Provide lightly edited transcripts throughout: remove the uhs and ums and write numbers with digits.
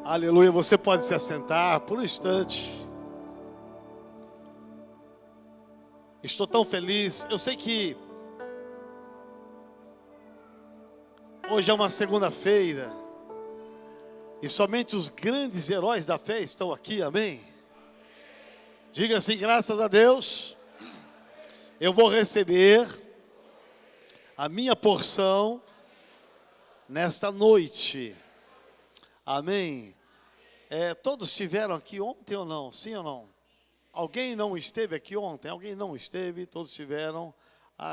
Aleluia, você pode se assentar por um instante. Estou tão feliz. Eu sei que hoje é uma segunda-feira e somente os grandes heróis da fé estão aqui, amém? Diga assim, graças a Deus, eu vou receber a minha porção nesta noite, amém? Todos estiveram aqui ontem ou não? Sim ou não? Alguém não esteve aqui ontem? Alguém não esteve? Todos estiveram.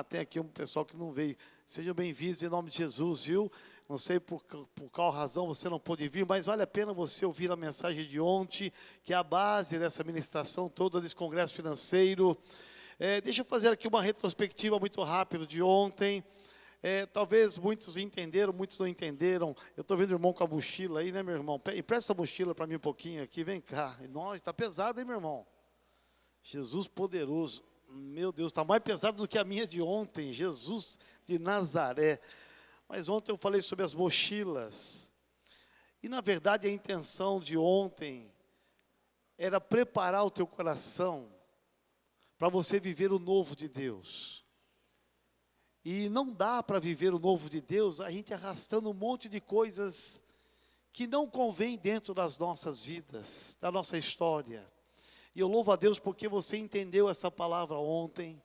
Tem aqui um pessoal que não veio. Sejam bem-vindos em nome de Jesus, viu? Não sei por qual razão você não pôde vir, mas vale a pena você ouvir a mensagem de ontem, que é a base dessa ministração toda desse congresso financeiro. Deixa eu fazer aqui uma retrospectiva muito rápida de ontem. Talvez muitos entenderam, muitos não entenderam. Eu estou vendo o irmão com a mochila aí, né, meu irmão? Empresta a mochila para mim um pouquinho aqui, vem cá. Nossa, está pesado, hein, meu irmão? Jesus poderoso. Meu Deus, está mais pesado do que a minha de ontem. Jesus de Nazaré. Mas ontem eu falei sobre as mochilas. E na verdade a intenção de ontem era preparar o teu coração para você viver o novo de Deus. E não dá para viver o novo de Deus a gente arrastando um monte de coisas que não convém dentro das nossas vidas, da nossa história. E eu louvo a Deus porque você entendeu essa palavra ontem.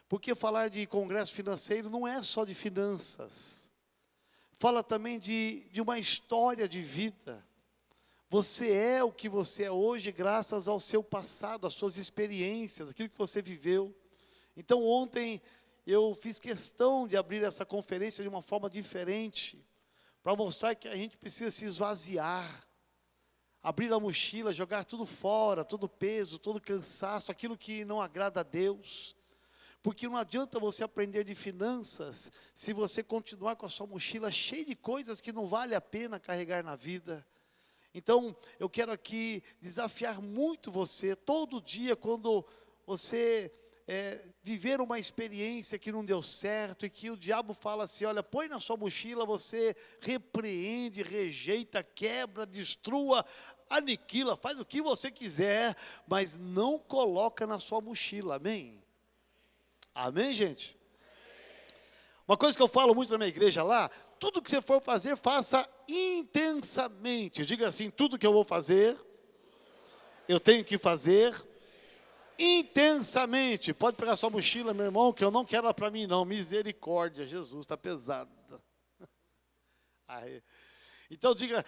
Porque falar de congresso financeiro não é só de finanças. Fala também de uma história de vida. Você é o que você é hoje graças ao seu passado, às suas experiências, aquilo que você viveu. Então ontem eu fiz questão de abrir essa conferência de uma forma diferente, para mostrar que a gente precisa se esvaziar, abrir a mochila, jogar tudo fora, todo peso, todo cansaço, aquilo que não agrada a Deus. Porque não adianta você aprender de finanças se você continuar com a sua mochila cheia de coisas que não vale a pena carregar na vida. Então, eu quero aqui desafiar muito você, todo dia, quando você viver uma experiência que não deu certo e que o diabo fala assim, olha, põe na sua mochila, você repreende, rejeita, quebra, destrua, aniquila, faz o que você quiser, mas não coloca na sua mochila, amém? Amém, gente? Uma coisa que eu falo muito na minha igreja lá, tudo que você for fazer, faça intensamente. Diga assim, tudo que eu vou fazer, eu tenho que fazer intensamente. Pode pegar sua mochila, meu irmão, que eu não quero ela para mim não. Misericórdia, Jesus, está pesada. Então diga,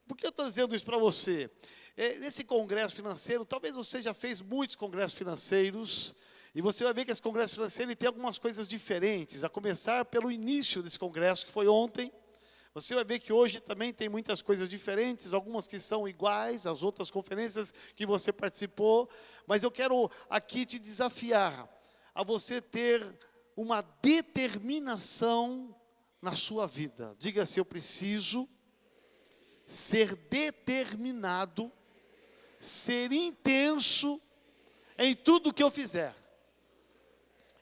por que eu estou dizendo isso para você? Nesse congresso financeiro, talvez você já fez muitos congressos financeiros, e você vai ver que esse congresso financeiro ele tem algumas coisas diferentes, a começar pelo início desse congresso, que foi ontem. Você vai ver que hoje também tem muitas coisas diferentes, algumas que são iguais às outras conferências que você participou, mas eu quero aqui te desafiar a você ter uma determinação na sua vida. Diga assim, eu preciso ser determinado, ser intenso em tudo que eu fizer.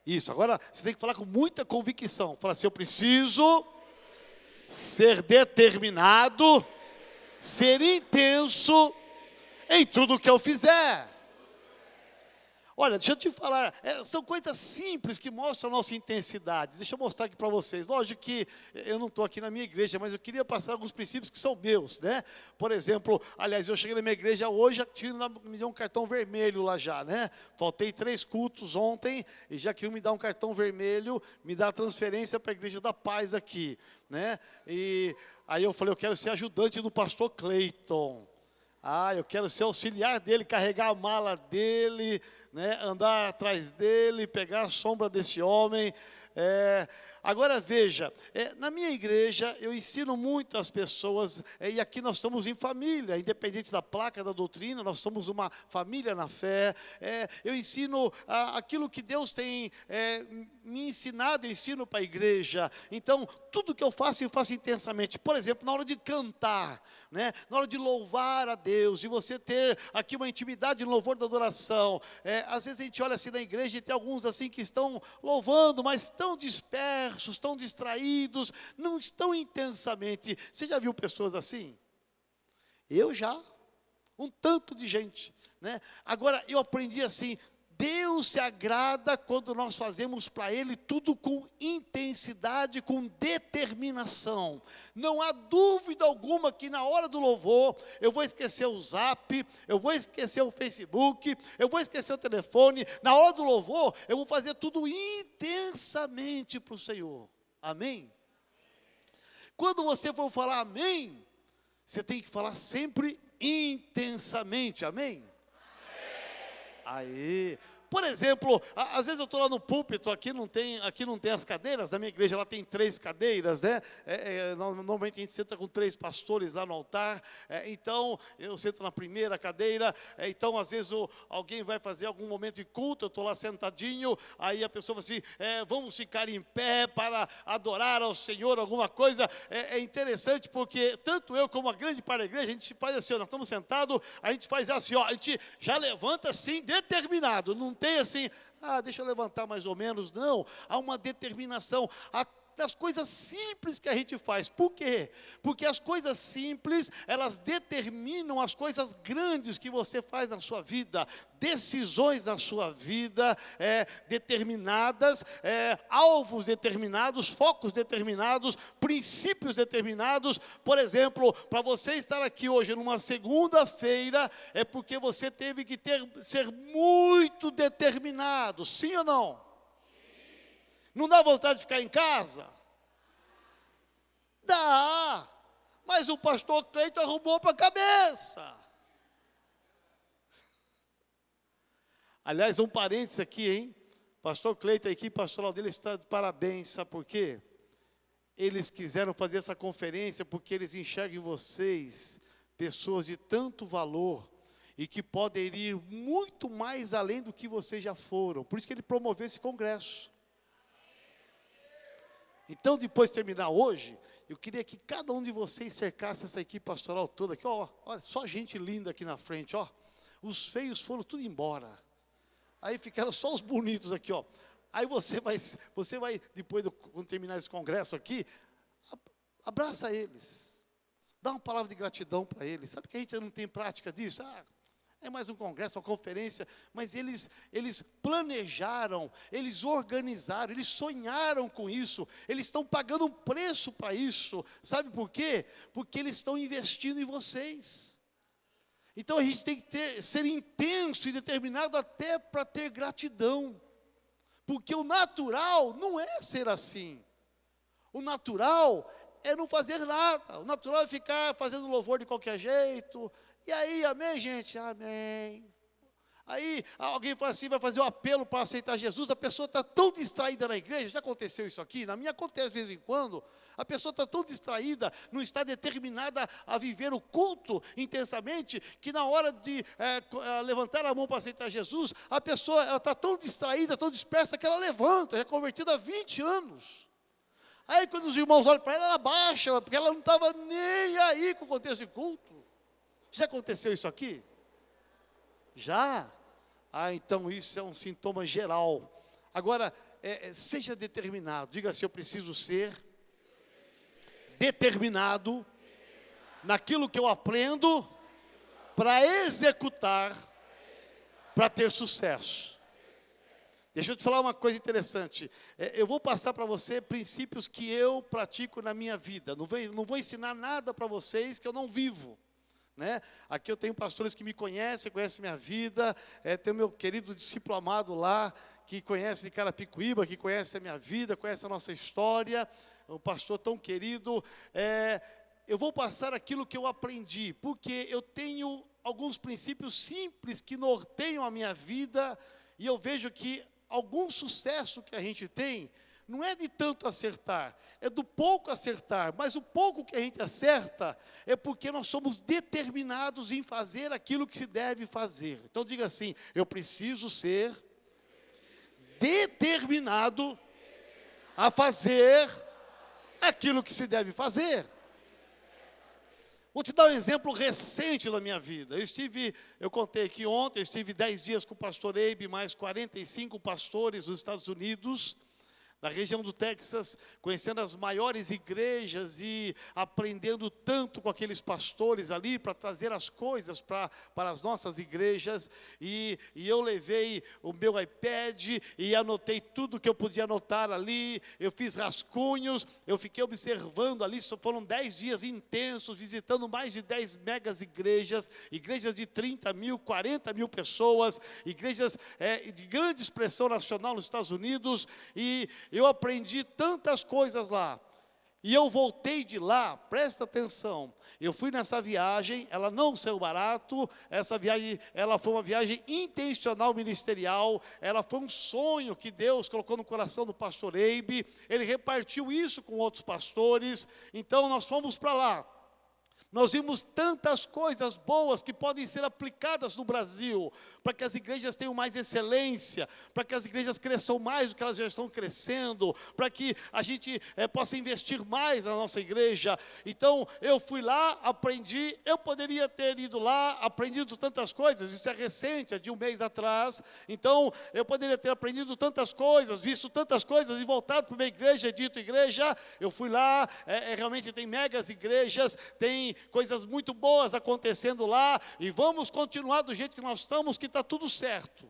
Isso, agora você tem que falar com muita convicção. Fala assim, eu preciso ser determinado, ser intenso em tudo que eu fizer. Olha, deixa eu te falar, são coisas simples que mostram a nossa intensidade. Deixa eu mostrar aqui para vocês. Lógico que eu não estou aqui na minha igreja, mas eu queria passar alguns princípios que são meus, né? Por exemplo, aliás, eu cheguei na minha igreja hoje, me deu um cartão vermelho lá já, né? Faltei 3 cultos ontem e já queriam me dar um cartão vermelho, me dar a transferência para a igreja da paz aqui, né? E aí eu falei, eu quero ser ajudante do pastor Cleiton. Eu quero ser auxiliar dele, carregar a mala dele, né, andar atrás dele, pegar a sombra desse homem. Agora veja, na minha igreja eu ensino muito as pessoas, e aqui nós estamos em família, independente da placa da doutrina, nós somos uma família na fé. Eu ensino aquilo que Deus tem me ensinado, eu ensino para a igreja. Então, tudo que eu faço intensamente. Por exemplo, na hora de cantar, né, na hora de louvar a Deus, de você ter aqui uma intimidade no louvor da adoração. Às vezes a gente olha assim na igreja e tem alguns assim que estão louvando, mas tão dispersos, tão distraídos, não estão intensamente. Você já viu pessoas assim? Eu já, um tanto de gente, né? Agora, eu aprendi assim, Deus se agrada quando nós fazemos para Ele tudo com intensidade, com determinação. Não há dúvida alguma que na hora do louvor, eu vou esquecer o Zap, eu vou esquecer o Facebook, eu vou esquecer o telefone. Na hora do louvor, eu vou fazer tudo intensamente para o Senhor. Amém? Quando você for falar amém, você tem que falar sempre intensamente. Amém? Aí, por exemplo, às vezes eu estou lá no púlpito, aqui não tem as cadeiras, na minha igreja lá tem 3 cadeiras, né? Normalmente a gente senta com 3 pastores lá no altar, então eu sento na primeira cadeira, então às vezes alguém vai fazer algum momento de culto, eu estou lá sentadinho, aí a pessoa fala assim, vamos ficar em pé para adorar ao Senhor, alguma coisa. É interessante porque tanto eu como a grande parte da igreja, a gente faz assim, ó, nós estamos sentados, a gente faz assim, ó, a gente já levanta assim, determinado, não tem assim, deixa eu levantar mais ou menos, não, há uma determinação, das coisas simples que a gente faz. Por quê? Porque as coisas simples, elas determinam as coisas grandes que você faz na sua vida, decisões na sua vida, determinadas, alvos determinados, focos determinados, princípios determinados. Por exemplo, para você estar aqui hoje numa segunda-feira, é porque você teve que ser muito determinado, sim ou não? Não dá vontade de ficar em casa? Dá, mas o pastor Cleiton arrumou para a cabeça. Aliás, um parênteses aqui, hein? Pastor Cleiton, a equipe pastoral dele está de parabéns, sabe por quê? Eles quiseram fazer essa conferência porque eles enxergam em vocês pessoas de tanto valor e que podem ir muito mais além do que vocês já foram. Por isso que ele promoveu esse congresso. Então, depois de terminar hoje, eu queria que cada um de vocês cercasse essa equipe pastoral toda aqui, ó, olha, só gente linda aqui na frente, ó. Os feios foram tudo embora. Aí ficaram só os bonitos aqui, ó. Aí você vai depois quando terminar esse congresso aqui, abraça eles. Dá uma palavra de gratidão para eles. Sabe que a gente não tem prática disso? É mais um congresso, uma conferência, mas eles planejaram, eles organizaram, eles sonharam com isso, eles estão pagando um preço para isso. Sabe por quê? Porque eles estão investindo em vocês. Então a gente tem que ser intenso e determinado até para ter gratidão, porque o natural não é ser assim. O natural é não fazer nada, o natural é ficar fazendo louvor de qualquer jeito. E aí, amém, gente? Amém. Aí, alguém fala assim, vai fazer um apelo para aceitar Jesus, a pessoa está tão distraída na igreja, já aconteceu isso aqui? Na minha acontece de vez em quando, a pessoa está tão distraída, não está determinada a viver o culto intensamente, que na hora de levantar a mão para aceitar Jesus, a pessoa está tão distraída, tão dispersa, que ela levanta, é convertida há 20 anos. Aí quando os irmãos olham para ela baixa, porque ela não estava nem aí com o contexto de culto. Já aconteceu isso aqui? Já? Então isso é um sintoma geral. Agora, seja determinado. Diga assim, eu preciso ser determinado naquilo que eu aprendo para executar, para ter sucesso. Deixa eu te falar uma coisa interessante. Eu vou passar para você princípios que eu pratico na minha vida. Não vou ensinar nada para vocês que eu não vivo. Né? Aqui eu tenho pastores que me conhecem minha vida, tem o meu querido discípulo amado lá, que conhece de Carapicuíba, que conhece a minha vida, conhece a nossa história, um pastor tão querido. Eu vou passar aquilo que eu aprendi, porque eu tenho alguns princípios simples que norteiam a minha vida, e eu vejo que algum sucesso que a gente tem, não é de tanto acertar, é do pouco acertar, mas o pouco que a gente acerta é porque nós somos determinados em fazer aquilo que se deve fazer. Então diga assim, eu preciso ser determinado a fazer aquilo que se deve fazer. Vou te dar um exemplo recente da minha vida. Eu contei aqui ontem, eu estive 10 dias com o pastor Eibe, mais 45 pastores dos Estados Unidos, na região do Texas, conhecendo as maiores igrejas e aprendendo tanto com aqueles pastores ali para trazer as coisas para as nossas igrejas. E eu levei o meu iPad e anotei tudo que eu podia anotar ali. Eu fiz rascunhos, eu fiquei observando ali. Foram 10 dias intensos, visitando mais de 10 megas igrejas de 30 mil, 40 mil pessoas, igrejas de grande expressão nacional nos Estados Unidos. E eu aprendi tantas coisas lá. E eu voltei de lá, presta atenção, eu fui nessa viagem, ela não saiu barato, essa viagem, ela foi uma viagem intencional ministerial, ela foi um sonho que Deus colocou no coração do pastor Eibe, ele repartiu isso com outros pastores, então nós fomos para lá. Nós vimos tantas coisas boas que podem ser aplicadas no Brasil, para que as igrejas tenham mais excelência, para que as igrejas cresçam mais do que elas já estão crescendo, para que a gente possa investir mais na nossa igreja. Então, eu fui lá, aprendi, eu poderia ter ido lá, aprendido tantas coisas, isso é recente, é de um mês atrás, então, eu poderia ter aprendido tantas coisas, visto tantas coisas e voltado para uma igreja, dito igreja, eu fui lá, realmente tem megas igrejas, tem coisas muito boas acontecendo lá, e vamos continuar do jeito que nós estamos, que está tudo certo.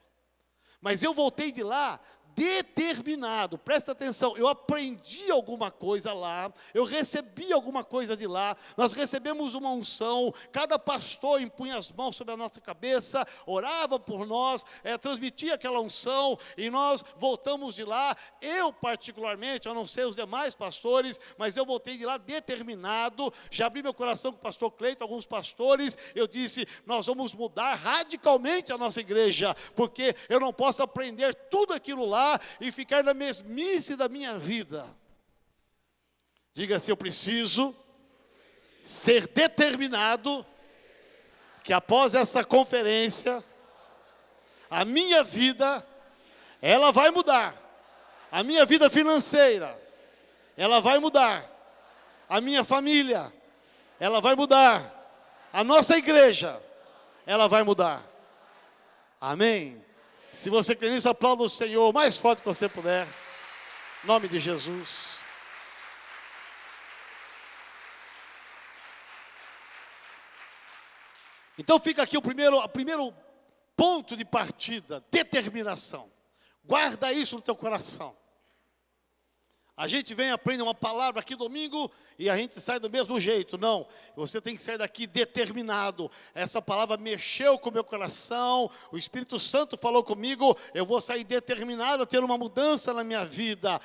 Mas eu voltei de lá determinado, presta atenção, eu aprendi alguma coisa lá, eu recebi alguma coisa de lá, nós recebemos uma unção, cada pastor impunha as mãos sobre a nossa cabeça, orava por nós, transmitia aquela unção, e nós voltamos de lá, eu particularmente, eu não sei os demais pastores, mas eu voltei de lá determinado, já abri meu coração com o pastor Cleiton, alguns pastores, eu disse, nós vamos mudar radicalmente a nossa igreja, porque eu não posso aprender tudo aquilo lá, e ficar na mesmice da minha vida. Diga assim, eu preciso ser determinado que após essa conferência, a minha vida, ela vai mudar. A minha vida financeira, ela vai mudar. A minha família, ela vai mudar. A nossa igreja, ela vai mudar. Amém? Se você crê nisso, aplauda o Senhor o mais forte que você puder. Em nome de Jesus. Então fica aqui o primeiro ponto de partida, determinação. Guarda isso no teu coração. A gente vem, aprende uma palavra aqui domingo e a gente sai do mesmo jeito. Não, você tem que sair daqui determinado. Essa palavra mexeu com o meu coração, o Espírito Santo falou comigo, eu vou sair determinado a ter uma mudança na minha vida.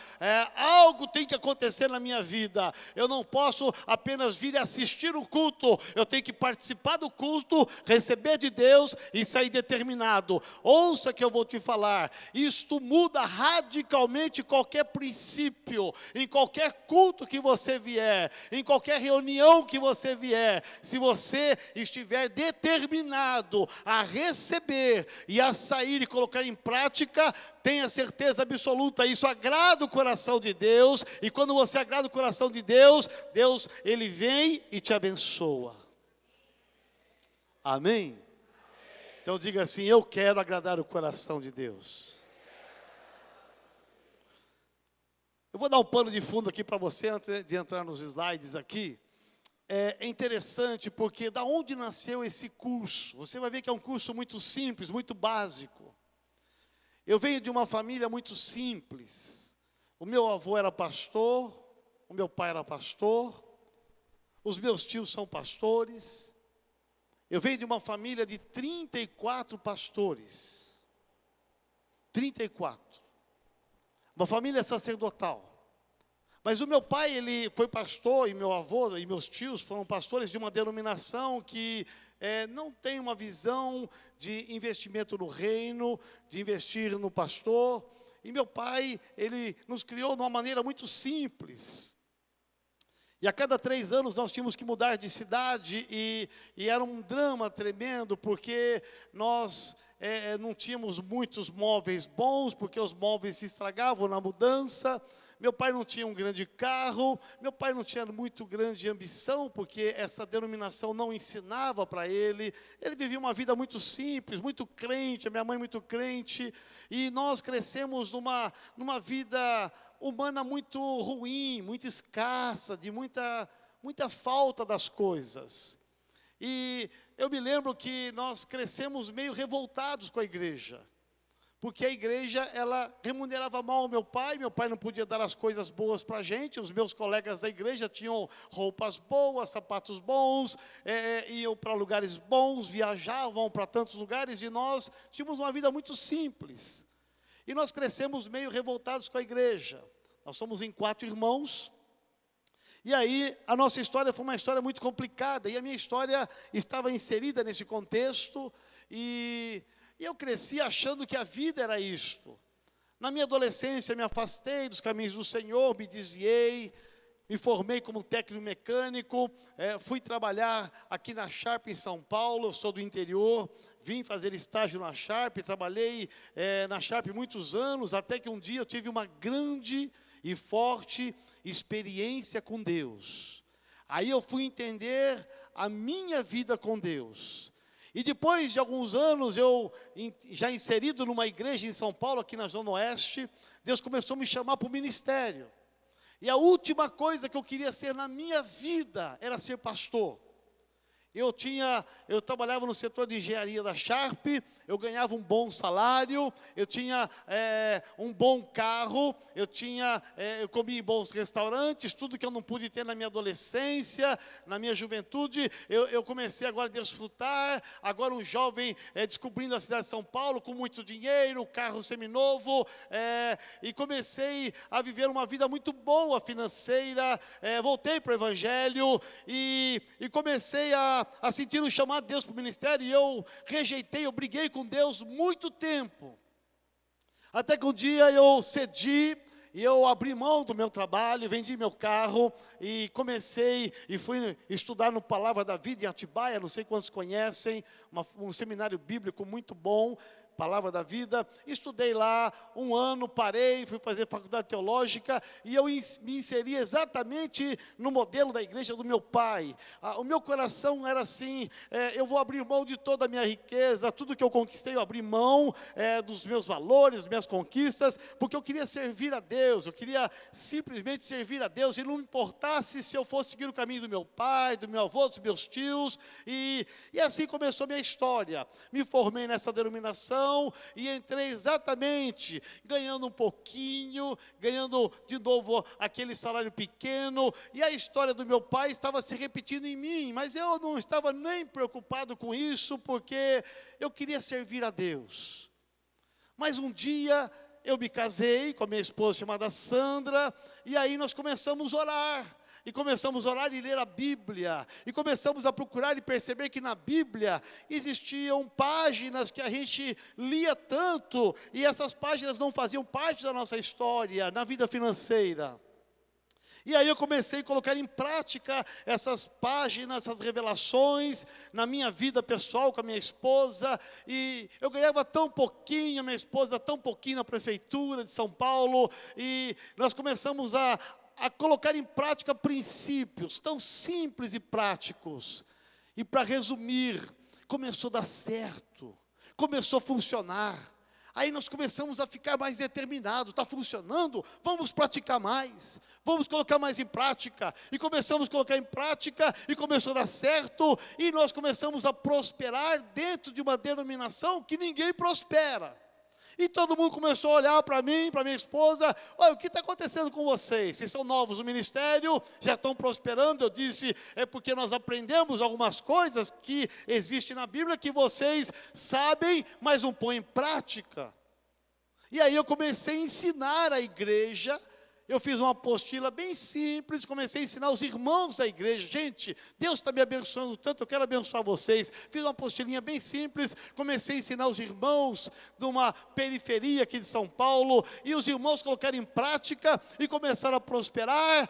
Algo tem que acontecer na minha vida. Eu não posso apenas vir e assistir o culto, eu tenho que participar do culto, receber de Deus e sair determinado. Ouça que eu vou te falar, isto muda radicalmente qualquer princípio. Em qualquer culto que você vier, em qualquer reunião que você vier, se você estiver determinado a receber e a sair e colocar em prática, tenha certeza absoluta, isso agrada o coração de Deus, e quando você agrada o coração de Deus, Deus, Ele vem e te abençoa. Amém? Então diga assim, eu quero agradar o coração de Deus. Eu vou dar um pano de fundo aqui para você, antes de entrar nos slides aqui. É interessante porque da onde nasceu esse curso? Você vai ver que é um curso muito simples, muito básico. Eu venho de uma família muito simples. O meu avô era pastor, o meu pai era pastor, os meus tios são pastores. Eu venho de uma família de 34 pastores. 34. Uma família sacerdotal. Mas o meu pai, ele foi pastor, e meu avô e meus tios foram pastores de uma denominação que não tem uma visão de investimento no reino, de investir no pastor. E meu pai, ele nos criou de uma maneira muito simples. E a cada 3 anos nós tínhamos que mudar de cidade e era um drama tremendo, porque nós não tínhamos muitos móveis bons, porque os móveis se estragavam na mudança. Meu pai não tinha um grande carro, meu pai não tinha muito grande ambição, porque essa denominação não ensinava para ele. Ele vivia uma vida muito simples, muito crente, a minha mãe muito crente, e nós crescemos numa vida humana muito ruim, muito escassa, de muita falta das coisas. E eu me lembro que nós crescemos meio revoltados com a igreja, porque a igreja, ela remunerava mal o meu pai não podia dar as coisas boas para a gente, os meus colegas da igreja tinham roupas boas, sapatos bons, iam para lugares bons, viajavam para tantos lugares, e nós tínhamos uma vida muito simples. E nós crescemos meio revoltados com a igreja. Nós somos em 4 irmãos, e aí a nossa história foi uma história muito complicada, e a minha história estava inserida nesse contexto, e eu cresci achando que a vida era isto. Na minha adolescência me afastei dos caminhos do Senhor, me desviei, me formei como técnico mecânico, fui trabalhar aqui na Sharp em São Paulo, eu sou do interior, vim fazer estágio na Sharp, trabalhei na Sharp muitos anos, até que um dia eu tive uma grande e forte experiência com Deus. Aí eu fui entender a minha vida com Deus. E depois de alguns anos, eu já inserido numa igreja em São Paulo, aqui na Zona Oeste, Deus começou a me chamar para o ministério. E a última coisa que eu queria ser na minha vida era ser pastor. Eu trabalhava no setor de engenharia da Sharp, eu ganhava um bom salário, eu tinha um bom carro, eu comia em bons restaurantes, tudo que eu não pude ter na minha adolescência, na minha juventude, eu comecei agora a desfrutar, agora um jovem descobrindo a cidade de São Paulo, com muito dinheiro, carro seminovo, e comecei a viver uma vida muito boa financeira, voltei para o Evangelho, e comecei a sentir o chamado de Deus para o ministério, e eu rejeitei, eu briguei com Deus muito tempo, até que um dia eu cedi, e eu abri mão do meu trabalho, vendi meu carro, e comecei, e fui estudar no Palavra da Vida em Atibaia, não sei quantos conhecem, um seminário bíblico muito bom, Palavra da Vida. Estudei lá 1 ano, parei, fui fazer faculdade teológica, e eu me inseri exatamente no modelo da igreja do meu pai. O meu coração era assim, eu vou abrir mão de toda a minha riqueza, tudo que eu conquistei eu abri mão dos meus valores, das minhas conquistas, porque eu queria servir a Deus, eu queria simplesmente servir a Deus, e não me importasse se eu fosse seguir o caminho do meu pai, do meu avô, dos meus tios, e assim começou a minha história. Me formei nessa denominação, e entrei exatamente ganhando um pouquinho, ganhando de novo aquele salário pequeno, e a história do meu pai estava se repetindo em mim, mas eu não estava nem preocupado com isso, porque eu queria servir a Deus. Mas um dia eu me casei com a minha esposa chamada Sandra, e aí nós começamos a orar. E começamos a orar e ler a Bíblia, e começamos a procurar e perceber que na Bíblia existiam páginas que a gente lia tanto, e essas páginas não faziam parte da nossa história, na vida financeira. E aí eu comecei a colocar em prática essas páginas, essas revelações, na minha vida pessoal com a minha esposa, e eu ganhava tão pouquinho, a minha esposa tão pouquinho na prefeitura de São Paulo, e nós começamos a colocar em prática princípios tão simples e práticos. E para resumir, começou a dar certo, começou a funcionar. Aí nós começamos a ficar mais determinados, está funcionando, vamos praticar mais, vamos colocar mais em prática. E começamos a colocar em prática, e começou a dar certo, e nós começamos a prosperar dentro de uma denominação que ninguém prospera. E todo mundo começou a olhar para mim, para minha esposa: olha, o que está acontecendo com vocês? Vocês são novos no ministério, já estão prosperando. Eu disse: é porque nós aprendemos algumas coisas que existem na Bíblia, que vocês sabem, mas não põem em prática. E aí eu comecei a ensinar a igreja. Eu fiz uma apostila bem simples, comecei a ensinar os irmãos da igreja. Gente, Deus está me abençoando tanto, eu quero abençoar vocês. Fiz uma apostilinha bem simples, comecei a ensinar os irmãos de uma periferia aqui de São Paulo, e os irmãos colocaram em prática e começaram a prosperar,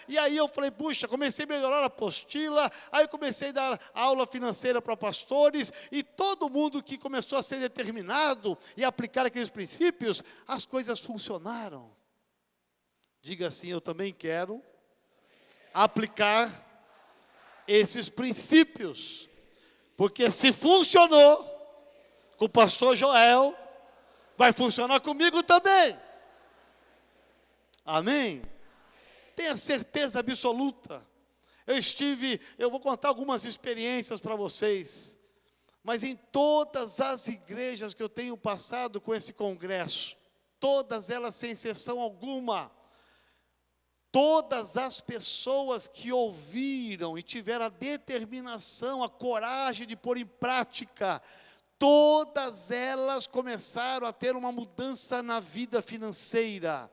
e aí eu falei: puxa, comecei a melhorar a apostila, aí eu comecei a dar aula financeira para pastores, e todo mundo que começou a ser determinado e aplicar aqueles princípios, as coisas funcionaram. Diga assim: eu também quero aplicar esses princípios. Porque se funcionou com o pastor Joel, vai funcionar comigo também. Amém? Tenha certeza absoluta. Eu vou contar algumas experiências para vocês. Mas em todas as igrejas que eu tenho passado com esse congresso, todas elas sem exceção alguma, todas as pessoas que ouviram e tiveram a determinação, a coragem de pôr em prática, todas elas começaram a ter uma mudança na vida financeira.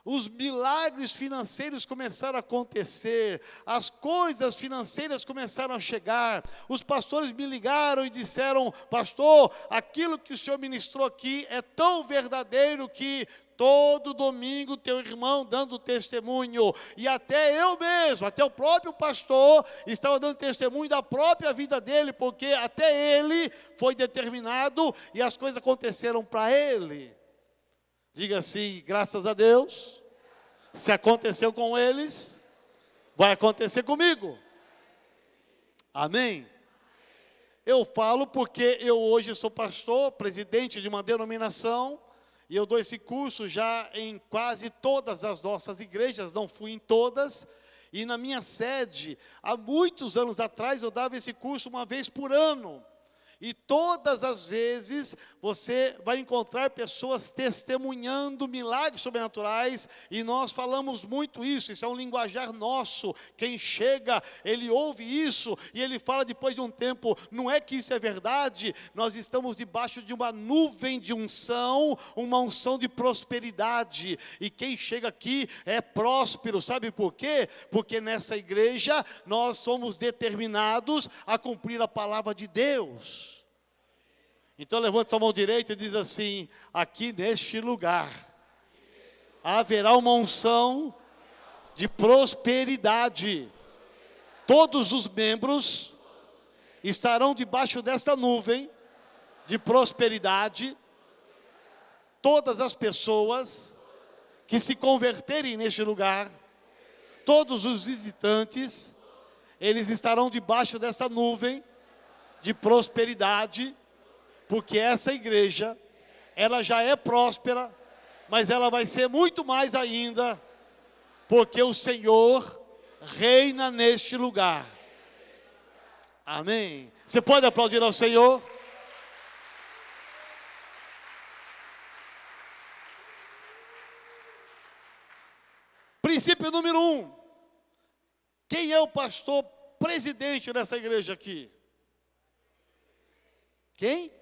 Os milagres financeiros começaram a acontecer, as coisas financeiras começaram a chegar. Os pastores me ligaram e disseram: pastor, aquilo que o senhor ministrou aqui é tão verdadeiro que todo domingo teu irmão dando testemunho, e até eu mesmo, até o próprio pastor estava dando testemunho da própria vida dele, porque até ele foi determinado e as coisas aconteceram para ele. Diga assim: graças a Deus, se aconteceu com eles, vai acontecer comigo. Amém? Eu falo porque eu hoje sou pastor, presidente de uma denominação, e eu dou esse curso já em quase todas as nossas igrejas, não fui em todas, e na minha sede, há muitos anos atrás, eu dava esse curso uma vez por ano. E todas as vezes você vai encontrar pessoas testemunhando milagres sobrenaturais, e nós falamos muito isso é um linguajar nosso. Quem chega, ele ouve isso, e ele fala depois de um tempo: não é que isso é verdade, nós estamos debaixo de uma nuvem de unção, uma unção de prosperidade, e quem chega aqui é próspero. Sabe por quê? Porque nessa igreja nós somos determinados a cumprir a palavra de Deus. Então levante sua mão direita e diz assim: aqui neste lugar haverá uma unção de prosperidade. Todos os membros estarão debaixo desta nuvem de prosperidade. Todas as pessoas que se converterem neste lugar, todos os visitantes, eles estarão debaixo dessa nuvem de prosperidade. Porque essa igreja, ela já é próspera, mas ela vai ser muito mais ainda, porque o Senhor reina neste lugar. Amém? Você pode aplaudir ao Senhor? Princípio número 1. Quem é o pastor presidente dessa igreja aqui? Quem?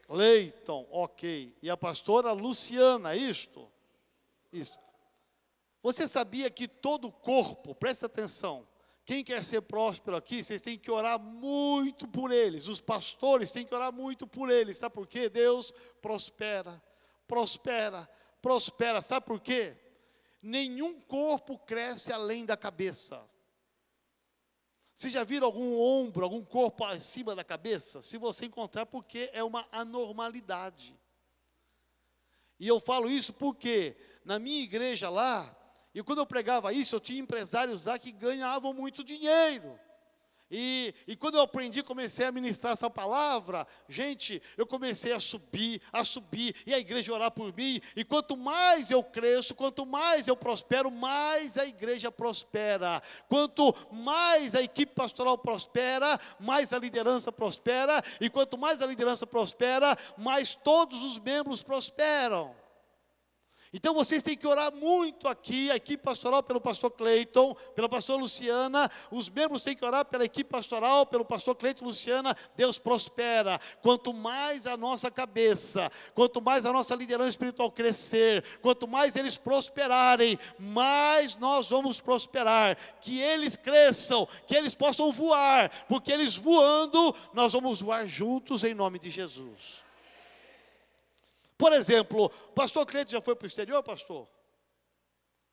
Cleiton, ok. E a pastora Luciana, isto? Isso. Você sabia que todo o corpo, presta atenção, quem quer ser próspero aqui, vocês têm que orar muito por eles. Os pastores têm que orar muito por eles. Sabe por quê? Deus prospera, prospera, prospera. Sabe por quê? Nenhum corpo cresce além da cabeça. Vocês já viram algum ombro, algum corpo acima da cabeça? Se você encontrar, porque é uma anormalidade. E eu falo isso porque na minha igreja lá, e quando eu pregava isso, eu tinha empresários lá que ganhavam muito dinheiro. E quando eu aprendi, comecei a ministrar essa palavra, gente, eu comecei a subir, e a igreja orar por mim, e quanto mais eu cresço, quanto mais eu prospero, mais a igreja prospera. Quanto mais a equipe pastoral prospera, mais a liderança prospera, e quanto mais a liderança prospera, mais todos os membros prosperam. Então vocês têm que orar muito aqui, a equipe pastoral pelo pastor Cleiton, pela pastora Luciana, os membros têm que orar pela equipe pastoral, pelo pastor Cleiton e Luciana. Deus prospera. Quanto mais a nossa cabeça, quanto mais a nossa liderança espiritual crescer, quanto mais eles prosperarem, mais nós vamos prosperar. Que eles cresçam, que eles possam voar, porque eles voando, nós vamos voar juntos em nome de Jesus. Por exemplo, pastor Cleiton já foi para o exterior, pastor?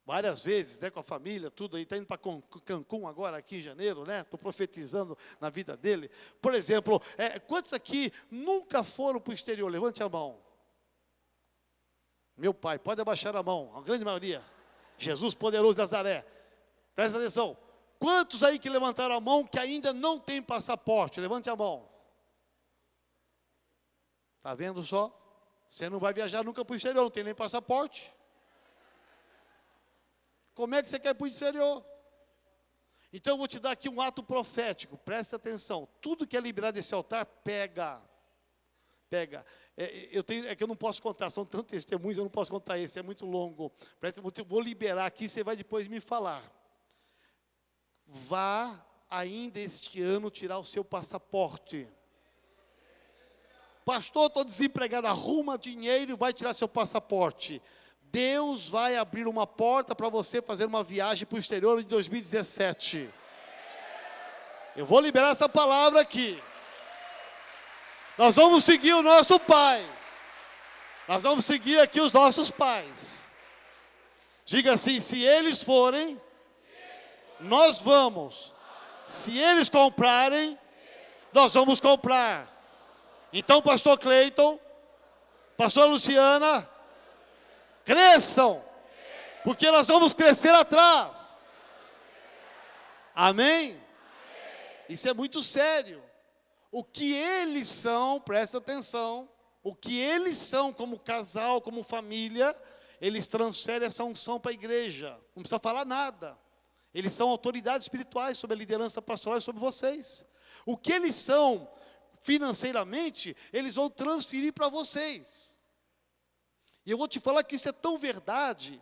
Várias vezes, né, com a família, tudo aí, está indo para Cancún agora, aqui em janeiro, né? Estou profetizando na vida dele. Por exemplo, quantos aqui nunca foram para o exterior? Levante a mão. Meu pai, pode abaixar a mão, a grande maioria. Jesus poderoso de Nazaré. Presta atenção. Quantos aí que levantaram a mão que ainda não tem passaporte? Levante a mão. Está vendo só? Você não vai viajar nunca para o exterior, não tem nem passaporte. Como é que você quer ir para o exterior? Então eu vou te dar aqui um ato profético, presta atenção. Tudo que é liberado desse altar, pega. Pega. É que eu não posso contar, são tantos testemunhos, eu não posso contar esse, é muito longo. Vou liberar aqui, você vai depois me falar. Vá ainda este ano tirar o seu passaporte. Pastor, estou desempregado, arruma dinheiro e vai tirar seu passaporte. Deus vai abrir uma porta para você fazer uma viagem para o exterior em 2017. Eu vou liberar essa palavra aqui. Nós vamos seguir o nosso pai. Nós vamos seguir aqui os nossos pais. Diga assim, se eles forem, nós vamos. Se eles comprarem, nós vamos comprar. Então, pastor Cleiton, pastor Luciana, cresçam, porque nós vamos crescer atrás. Amém? Isso é muito sério. O que eles são, presta atenção, o que eles são como casal, como família, eles transferem essa unção para a igreja. Não precisa falar nada. Eles são autoridades espirituais sobre a liderança pastoral e sobre vocês. O que eles são financeiramente, eles vão transferir para vocês. E eu vou te falar que isso é tão verdade,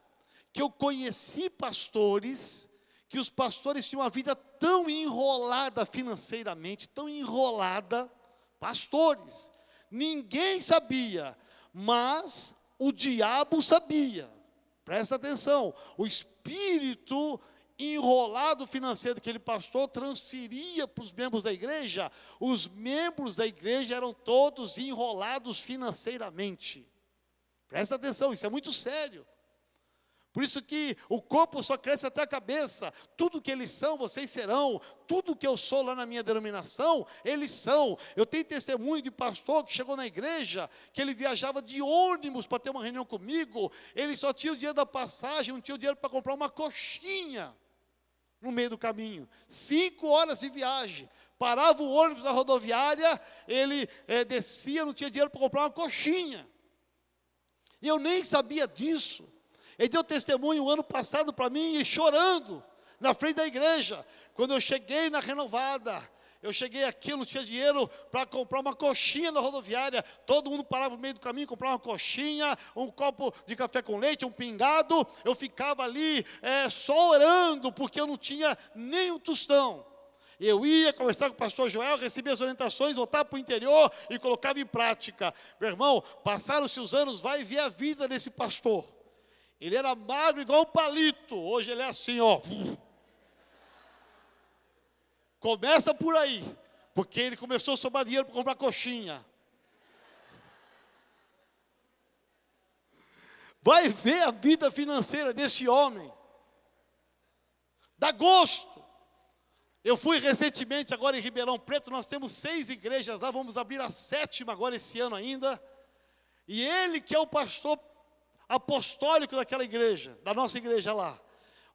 que eu conheci pastores, que os pastores tinham uma vida tão enrolada financeiramente, tão enrolada, pastores. Ninguém sabia, mas o diabo sabia. Presta atenção, o espírito enrolado financeiro daquele pastor transferia para os membros da igreja. Os membros da igreja eram todos enrolados financeiramente. Presta atenção, isso é muito sério. Por isso que o corpo só cresce até a cabeça. Tudo que eles são, vocês serão. Tudo que eu sou lá na minha denominação, eles são. Eu tenho testemunho de pastor que chegou na igreja, que ele viajava de ônibus para ter uma reunião comigo. Ele só tinha o dinheiro da passagem, não tinha o dinheiro para comprar uma coxinha no meio do caminho. 5 horas de viagem. Parava o ônibus na rodoviária, ele descia, não tinha dinheiro para comprar uma coxinha. E eu nem sabia disso. Ele deu testemunho ano passado para mim, chorando, na frente da igreja. Quando eu cheguei na renovada, eu cheguei aqui, eu não tinha dinheiro para comprar uma coxinha na rodoviária. Todo mundo parava no meio do caminho, comprava uma coxinha, um copo de café com leite, um pingado. Eu ficava ali só orando, porque eu não tinha nem um tostão. Eu ia conversar com o pastor Joel, recebia as orientações, voltava para o interior e colocava em prática. Meu irmão, passaram-se os anos, vai ver a vida desse pastor. Ele era magro igual um palito, hoje ele é assim, ó. Começa por aí, porque ele começou a somar dinheiro para comprar coxinha. Vai ver a vida financeira desse homem. Dá gosto. Eu fui recentemente agora em Ribeirão Preto, nós temos 6 igrejas lá, vamos abrir a 7ª agora esse ano ainda. E ele que é o pastor apostólico daquela igreja, da nossa igreja lá.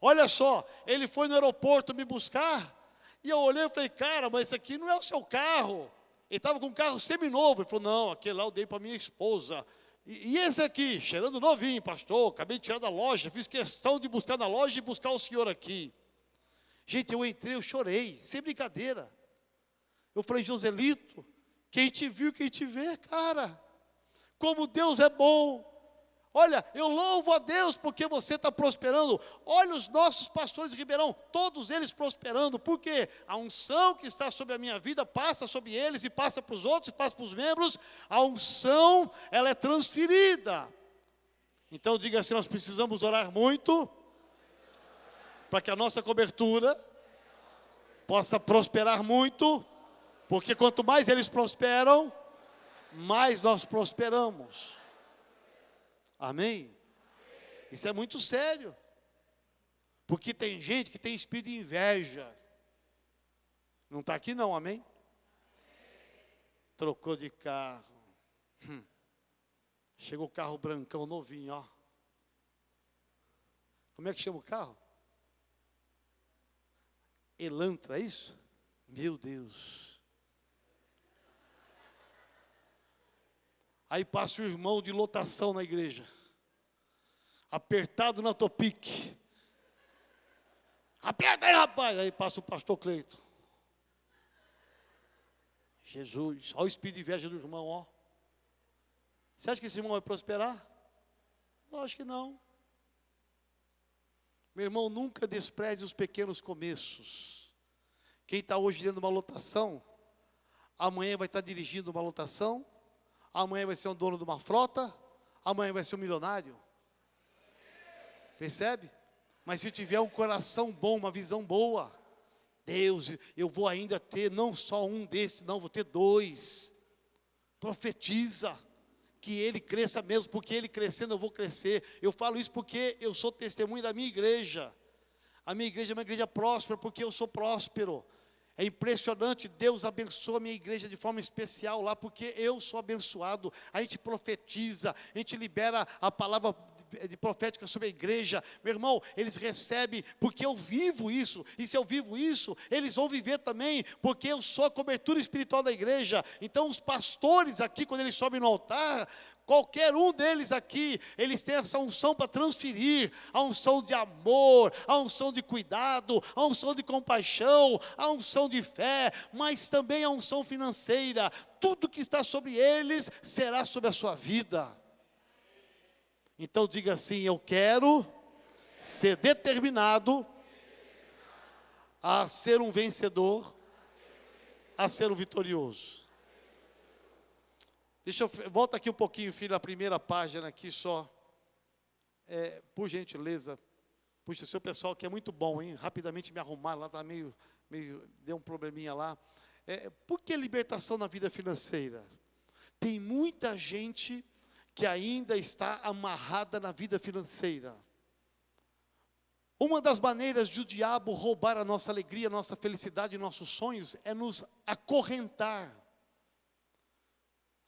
Olha só, ele foi no aeroporto me buscar, e eu olhei e falei, cara, mas esse aqui não é o seu carro. Ele estava com um carro seminovo. Ele falou, não, aquele lá eu dei para minha esposa. E esse aqui, cheirando novinho, pastor, acabei de tirar da loja, fiz questão de buscar na loja e buscar o senhor aqui. Gente, eu entrei, eu chorei, sem brincadeira. Eu falei, Joselito, quem te viu, quem te vê, cara. Como Deus é bom. Olha, eu louvo a Deus porque você está prosperando. Olha os nossos pastores de Ribeirão, todos eles prosperando. Por quê? A unção que está sobre a minha vida passa sobre eles e passa para os outros, passa para os membros. A unção, ela é transferida. Então diga assim, nós precisamos orar muito para que a nossa cobertura possa prosperar muito, porque quanto mais eles prosperam, mais nós prosperamos. Amém? Isso é muito sério. Porque tem gente que tem espírito de inveja. Não está aqui não, amém? Trocou de carro. Chegou o carro brancão, novinho, ó. Como é que chama o carro? Elantra, é isso? Meu Deus. Aí passa o irmão de lotação na igreja, apertado na Topic. Aperta aí, rapaz. Aí passa o pastor Cleito. Jesus, olha o espírito de inveja do irmão, ó. Você acha que esse irmão vai prosperar? Lógico que não. Meu irmão, nunca despreze os pequenos começos. Quem está hoje dentro de uma lotação, amanhã vai estar dirigindo uma lotação, amanhã vai ser um dono de uma frota, amanhã vai ser um milionário. Percebe? Mas se tiver um coração bom, uma visão boa, Deus, eu vou ainda ter não só um desses, não, vou ter 2. Profetiza que ele cresça mesmo, porque ele crescendo eu vou crescer. Eu falo isso porque eu sou testemunho da minha igreja. A minha igreja é uma igreja próspera porque eu sou próspero. É impressionante, Deus abençoa a minha igreja de forma especial lá, porque eu sou abençoado. A gente profetiza, a gente libera a palavra de profética sobre a igreja. Meu irmão, eles recebem porque eu vivo isso. E se eu vivo isso, eles vão viver também, porque eu sou a cobertura espiritual da igreja. Então os pastores aqui, quando eles sobem no altar, qualquer um deles aqui, eles têm essa unção para transferir, a unção de amor, a unção de cuidado, a unção de compaixão, a unção de fé, mas também a unção financeira. Tudo que está sobre eles será sobre a sua vida. Então diga assim: eu quero ser determinado a ser um vencedor, a ser um vitorioso. Volta aqui um pouquinho, filho, a primeira página aqui só. Por gentileza. Puxa, o seu pessoal que é muito bom, hein? Rapidamente me arrumaram lá, está meio, deu um probleminha lá. Por que libertação na vida financeira? Tem muita gente que ainda está amarrada na vida financeira. Uma das maneiras de o diabo roubar a nossa alegria, a nossa felicidade, nossos sonhos, é nos acorrentar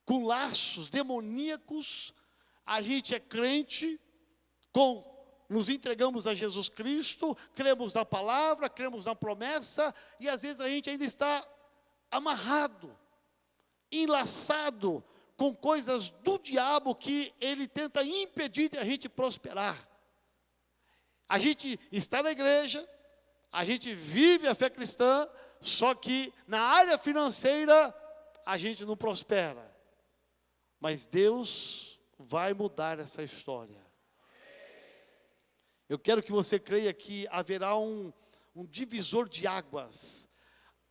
com laços demoníacos. A gente é crente, nos entregamos a Jesus Cristo, cremos na palavra, cremos na promessa, e às vezes a gente ainda está amarrado, enlaçado com coisas do diabo que ele tenta impedir de a gente prosperar. A gente está na igreja, a gente vive a fé cristã, só que na área financeira a gente não prospera. Mas Deus vai mudar essa história. Eu quero que você creia que haverá um divisor de águas.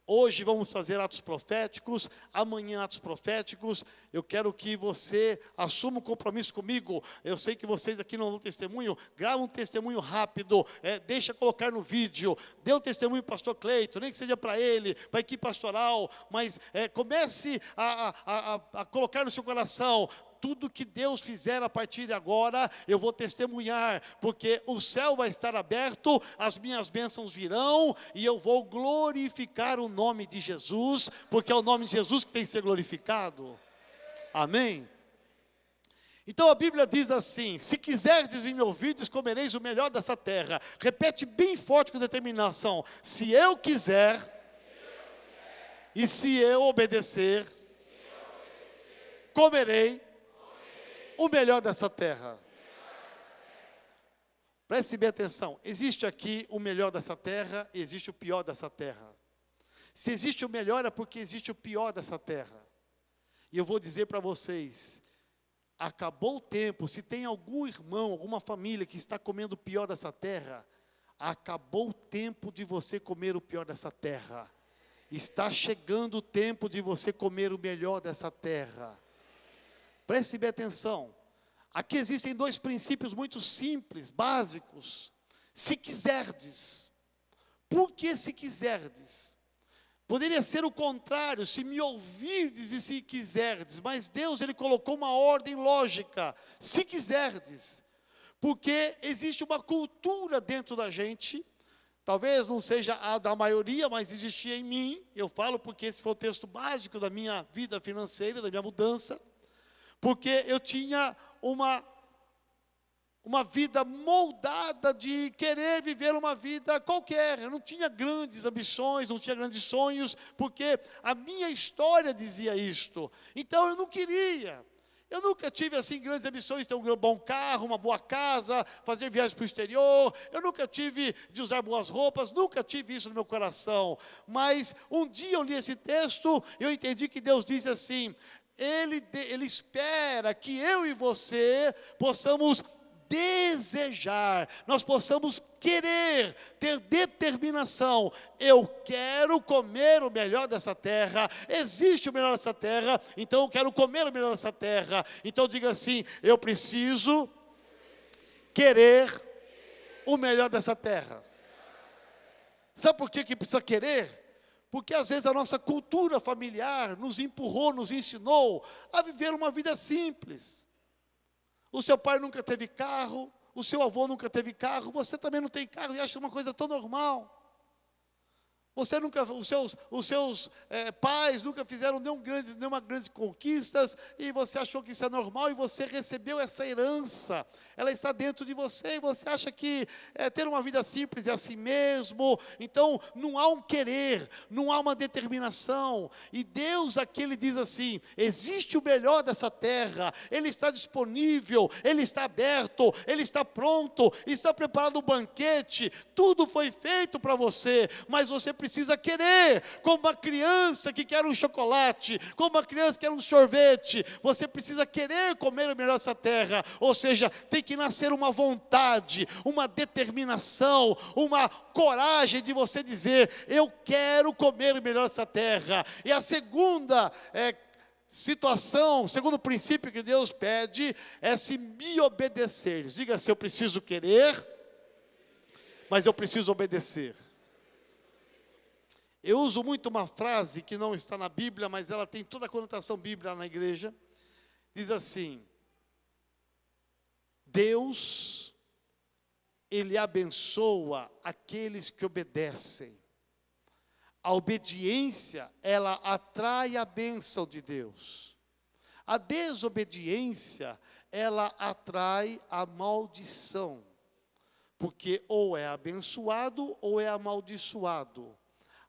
Hoje vamos fazer atos proféticos, amanhã atos proféticos. Eu quero que você assuma um compromisso comigo. Eu sei que vocês aqui não dão testemunho, grava um testemunho rápido, deixa colocar no vídeo, dê um testemunho para o pastor Cleito, nem que seja para ele, para a equipe pastoral, mas comece a colocar no seu coração: tudo que Deus fizer a partir de agora, eu vou testemunhar, porque o céu vai estar aberto, as minhas bênçãos virão, e eu vou glorificar o nome de Jesus, porque é o nome de Jesus que tem que ser glorificado. Amém? Então a Bíblia diz assim: se quiserdes e me ouvirdes, comereis o melhor dessa terra. Repete bem forte com determinação: se eu quiser, e se eu obedecer, comerei o melhor dessa terra. Preste bem atenção: existe aqui o melhor dessa terra, existe o pior dessa terra. Se existe o melhor é porque existe o pior dessa terra. E eu vou dizer para vocês, acabou o tempo. Se tem algum irmão, alguma família que está comendo o pior dessa terra, acabou o tempo de você comer o pior dessa terra. Está chegando o tempo de você comer o melhor dessa terra. Preste bem atenção. Aqui existem 2 princípios muito simples, básicos. Se quiserdes. Por que se quiserdes? Poderia ser o contrário: se me ouvirdes e se quiserdes. Mas Deus, Ele colocou uma ordem lógica: se quiserdes. Porque existe uma cultura dentro da gente, talvez não seja a da maioria, mas existia em mim. Eu falo porque esse foi o texto básico da minha vida financeira, da minha mudança. porque eu tinha uma vida moldada de querer viver uma vida qualquer. Eu não tinha grandes ambições, não tinha grandes sonhos, porque a minha história dizia isto. Então eu não queria. Eu nunca tive assim grandes ambições de ter um bom carro, uma boa casa, fazer viagens para o exterior. Eu nunca tive de usar boas roupas, nunca tive isso no meu coração. Mas um dia eu li esse texto e eu entendi que Deus diz assim: Ele espera que eu e você possamos desejar, nós possamos querer, ter determinação. Eu quero comer o melhor dessa terra, existe o melhor dessa terra, então eu quero comer o melhor dessa terra. Então diga assim: eu preciso querer o melhor dessa terra. Sabe por que precisa querer? Porque às vezes a nossa cultura familiar nos empurrou, nos ensinou a viver uma vida simples. O seu pai nunca teve carro, o seu avô nunca teve carro, você também não tem carro e acha uma coisa tão normal. Você nunca, os seus pais nunca fizeram nenhuma grande conquistas, e você achou que isso é normal, e você recebeu essa herança. Ela está dentro de você, e você acha que ter uma vida simples é assim mesmo. Então não há um querer, não há uma determinação. E Deus aqui, Ele diz assim: existe o melhor dessa terra, Ele está disponível, Ele está aberto, Ele está pronto, está preparado o banquete, tudo foi feito para você, mas você precisa querer, como uma criança que quer um chocolate, como uma criança que quer um sorvete. Você precisa querer comer o melhor dessa terra, ou seja, tem que nascer uma vontade, uma determinação, uma coragem de você dizer: eu quero comer o melhor dessa terra. E a segunda situação, segundo princípio que Deus pede, é se me obedecer. Diga assim: eu preciso querer, mas eu preciso obedecer. Eu uso muito uma frase que não está na Bíblia, mas ela tem toda a conotação bíblica na igreja. Diz assim: Deus, Ele abençoa aqueles que obedecem. A obediência, ela atrai a bênção de Deus. A desobediência, ela atrai a maldição. Porque ou é abençoado ou é amaldiçoado.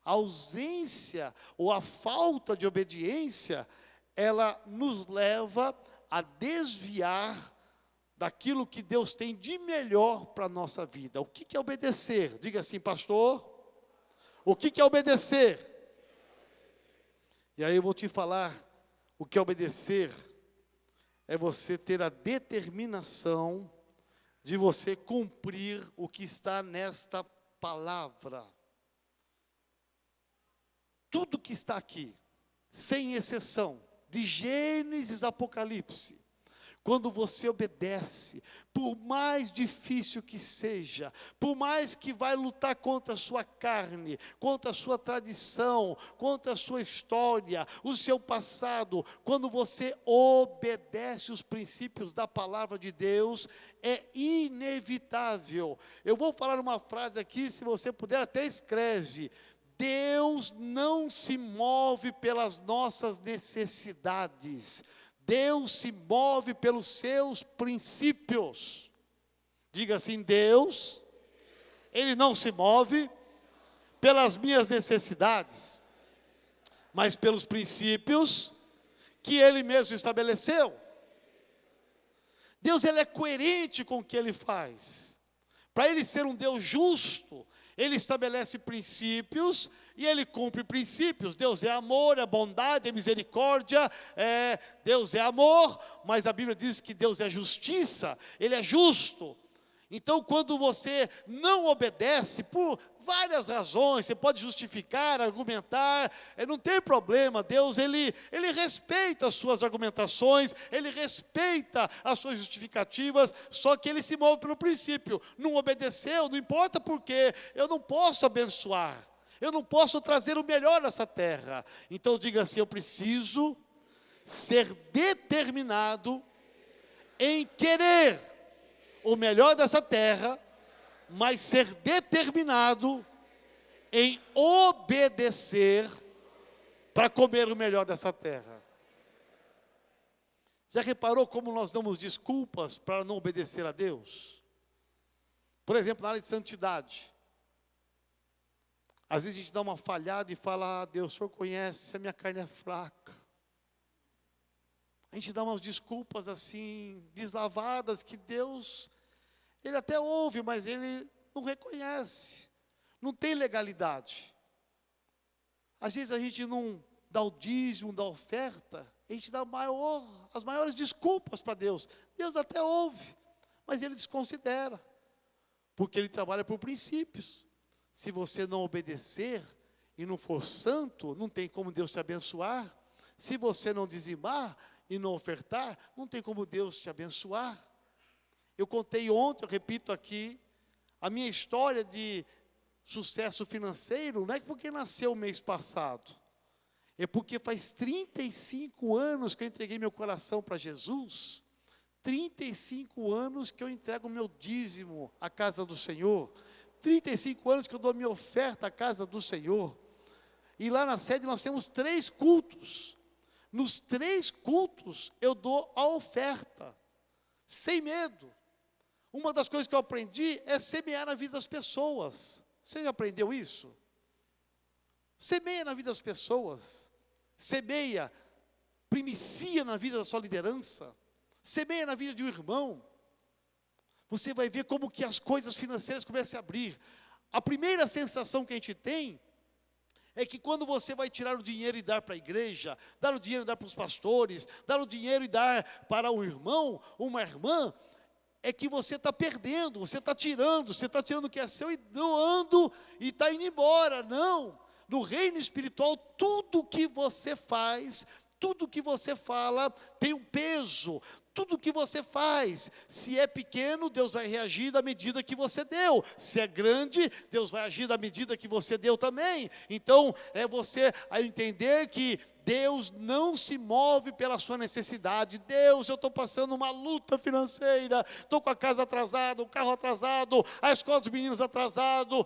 A ausência ou a falta de obediência, ela nos leva a desviar daquilo que Deus tem de melhor para a nossa vida. O que é obedecer? Diga assim: pastor, o que é obedecer? E aí eu vou te falar, o que é obedecer é você ter a determinação de você cumprir o que está nesta palavra. Tudo que está aqui, sem exceção, de Gênesis a Apocalipse, quando você obedece, por mais difícil que seja, por mais que vai lutar contra a sua carne, contra a sua tradição, contra a sua história, o seu passado, quando você obedece os princípios da palavra de Deus, é inevitável. Eu vou falar uma frase aqui, se você puder até escreve: Deus não se move pelas nossas necessidades, Deus se move pelos seus princípios. Diga assim: Deus, Ele não se move pelas minhas necessidades, mas pelos princípios que Ele mesmo estabeleceu. Deus, Ele é coerente com o que Ele faz. Para Ele ser um Deus justo, Ele estabelece princípios e Ele cumpre princípios. Deus é amor, é bondade, é misericórdia, Deus é amor, mas a Bíblia diz que Deus é justiça, Ele é justo. Então, quando você não obedece, por várias razões, você pode justificar, argumentar, não tem problema. Deus, Ele respeita as suas argumentações, Ele respeita as suas justificativas, só que Ele se move pelo princípio. Não obedeceu, não importa por quê, eu não posso abençoar, eu não posso trazer o melhor nessa terra. Então diga assim: eu preciso ser determinado em querer o melhor dessa terra, mas ser determinado em obedecer para comer o melhor dessa terra. Já reparou como nós damos desculpas para não obedecer a Deus? Por exemplo, na área de santidade. Às vezes a gente dá uma falhada e fala: ah, Deus, o Senhor conhece, a minha carne é fraca. A gente dá umas desculpas assim, deslavadas, que Deus, Ele até ouve, mas Ele não reconhece. Não tem legalidade. Às vezes a gente não dá o dízimo, dá a oferta, a gente dá as maiores desculpas para Deus. Deus até ouve, mas Ele desconsidera, porque Ele trabalha por princípios. Se você não obedecer e não for santo, não tem como Deus te abençoar. Se você não dizimar e não ofertar, não tem como Deus te abençoar. Eu contei ontem, eu repito aqui, a minha história de sucesso financeiro, não é porque nasceu o mês passado, é porque faz 35 anos que eu entreguei meu coração para Jesus, 35 anos que eu entrego o meu dízimo à casa do Senhor, 35 anos que eu dou minha oferta à casa do Senhor, e lá na sede nós temos 3 cultos, nos 3 cultos eu dou a oferta, sem medo. Uma das coisas que eu aprendi é semear na vida das pessoas. Você já aprendeu isso? Semeia na vida das pessoas. Semeia, primicia na vida da sua liderança. Semeia na vida de um irmão. Você vai ver como que as coisas financeiras começam a abrir. A primeira sensação que a gente tem é que quando você vai tirar o dinheiro e dar para a igreja, dar o dinheiro e dar para os pastores, dar o dinheiro e dar para um irmão, uma irmã, é que você está perdendo, você está tirando o que é seu e doando e está indo embora. Não, no reino espiritual, tudo que você faz, tudo que você fala tem um peso. Tudo que você faz, se é pequeno, Deus vai reagir da medida que você deu. Se é grande, Deus vai agir da medida que você deu também. Então, é você a entender que Deus não se move pela sua necessidade. Deus, eu estou passando uma luta financeira, estou com a casa atrasada, o carro atrasado, a escola dos meninos atrasado,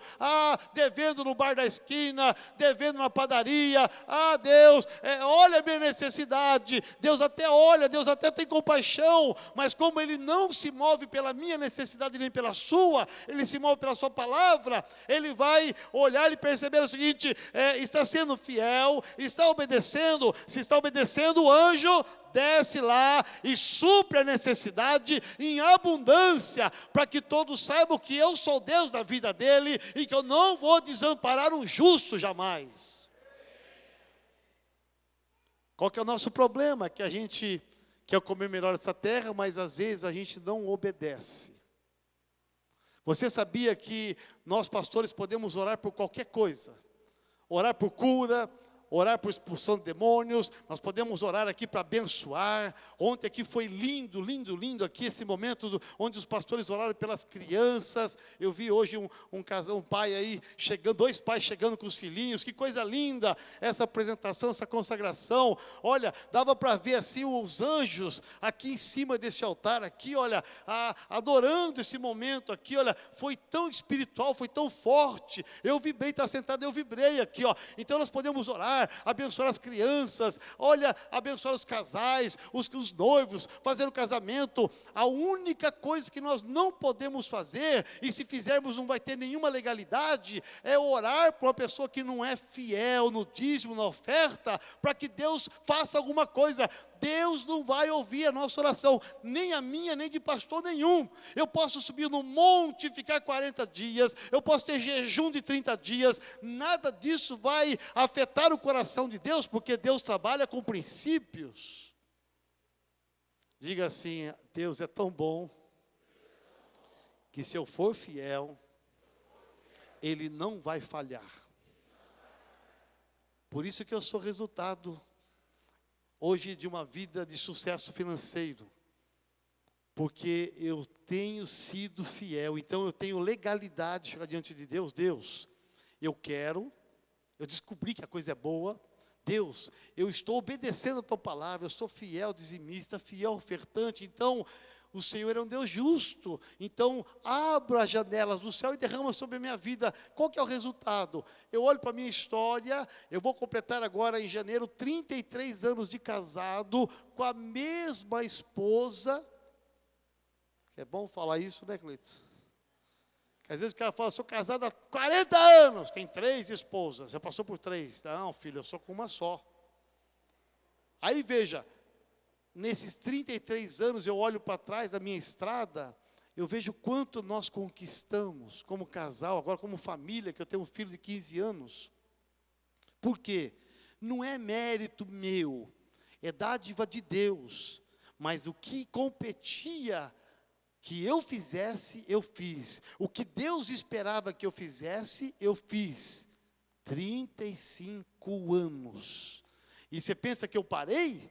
devendo no bar da esquina, devendo na padaria. Deus, olha a minha necessidade. Deus até olha, Deus até tem compaixão, mas como Ele não se move pela minha necessidade nem pela sua, Ele se move pela sua palavra, Ele vai olhar e perceber o seguinte: está sendo fiel, está obedecendo. Se está obedecendo, o anjo desce lá e supre a necessidade em abundância, para que todos saibam que eu sou Deus da vida dele e que eu não vou desamparar um justo jamais. Qual que é o nosso problema? Que a gente quer comer melhor essa terra, mas às vezes a gente não obedece. Você sabia que nós pastores podemos orar por qualquer coisa? Orar por cura, orar por expulsão de demônios, nós podemos orar aqui para abençoar. Ontem aqui foi lindo, lindo, lindo aqui esse momento onde os pastores oraram pelas crianças. Eu vi hoje um casal, um pai aí chegando, 2 pais chegando com os filhinhos. Que coisa linda essa apresentação, essa consagração. Olha, dava para ver assim os anjos aqui em cima desse altar aqui, olha, adorando esse momento aqui, olha, foi tão espiritual, foi tão forte. Eu vibrei, está sentado, eu vibrei aqui, ó. Então nós podemos orar, abençoar as crianças, olha, abençoar os casais, os noivos, fazer o casamento. A única coisa que nós não podemos fazer, e se fizermos não vai ter nenhuma legalidade, é orar por uma pessoa que não é fiel no dízimo, na oferta, para que Deus faça alguma coisa. Deus não vai ouvir a nossa oração, nem a minha, nem de pastor nenhum. Eu posso subir no monte e ficar 40 dias, eu posso ter jejum de 30 dias, nada disso vai afetar o coração de Deus, porque Deus trabalha com princípios. Diga assim: Deus é tão bom, que se eu for fiel, Ele não vai falhar. Por isso que eu sou resultado hoje de uma vida de sucesso financeiro, porque eu tenho sido fiel. Então eu tenho legalidade de chegar diante de Deus. Deus, eu descobri que a coisa é boa, Deus, eu estou obedecendo a tua palavra, eu sou fiel dizimista, fiel ofertante, então o Senhor é um Deus justo, então abra as janelas do céu e derrama sobre a minha vida. Qual que é o resultado? Eu olho para a minha história, eu vou completar agora em janeiro 33 anos de casado, com a mesma esposa. É bom falar isso, né, Cleiton? Às vezes o cara fala, sou casado há 40 anos, tem 3 esposas, já passou por 3. Não, filho, eu sou com uma só. Aí veja, nesses 33 anos eu olho para trás da minha estrada, eu vejo quanto nós conquistamos como casal, agora como família, que eu tenho um filho de 15 anos. Por quê? Não é mérito meu, é dádiva de Deus, mas o que competia que eu fizesse, eu fiz. O que Deus esperava que eu fizesse, eu fiz. 35 anos. E você pensa que eu parei?